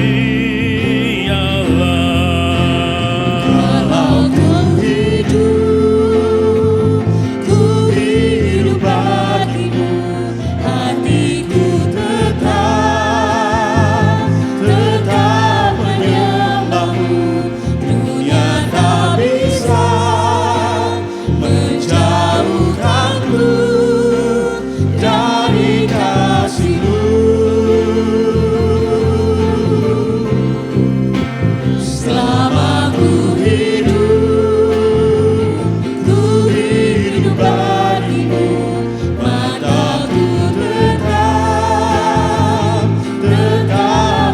Kalau ku hidup bagimu, hatiku tetap menyembahmu. Dunia tak bisa menjauhkanku dari kasih-Mu. Selama ku hidup bagimu, mataku tetap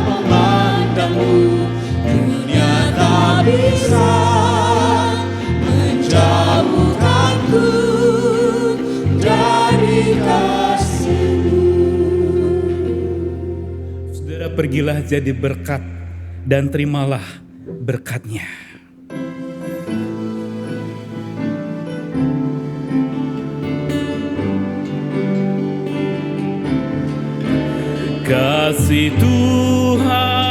memandangmu. Dunia tak bisa menjauhkanku dari kasih-Mu. Saudara, pergilah jadi berkat dan terimalah berkatnya. Kasih Tuhan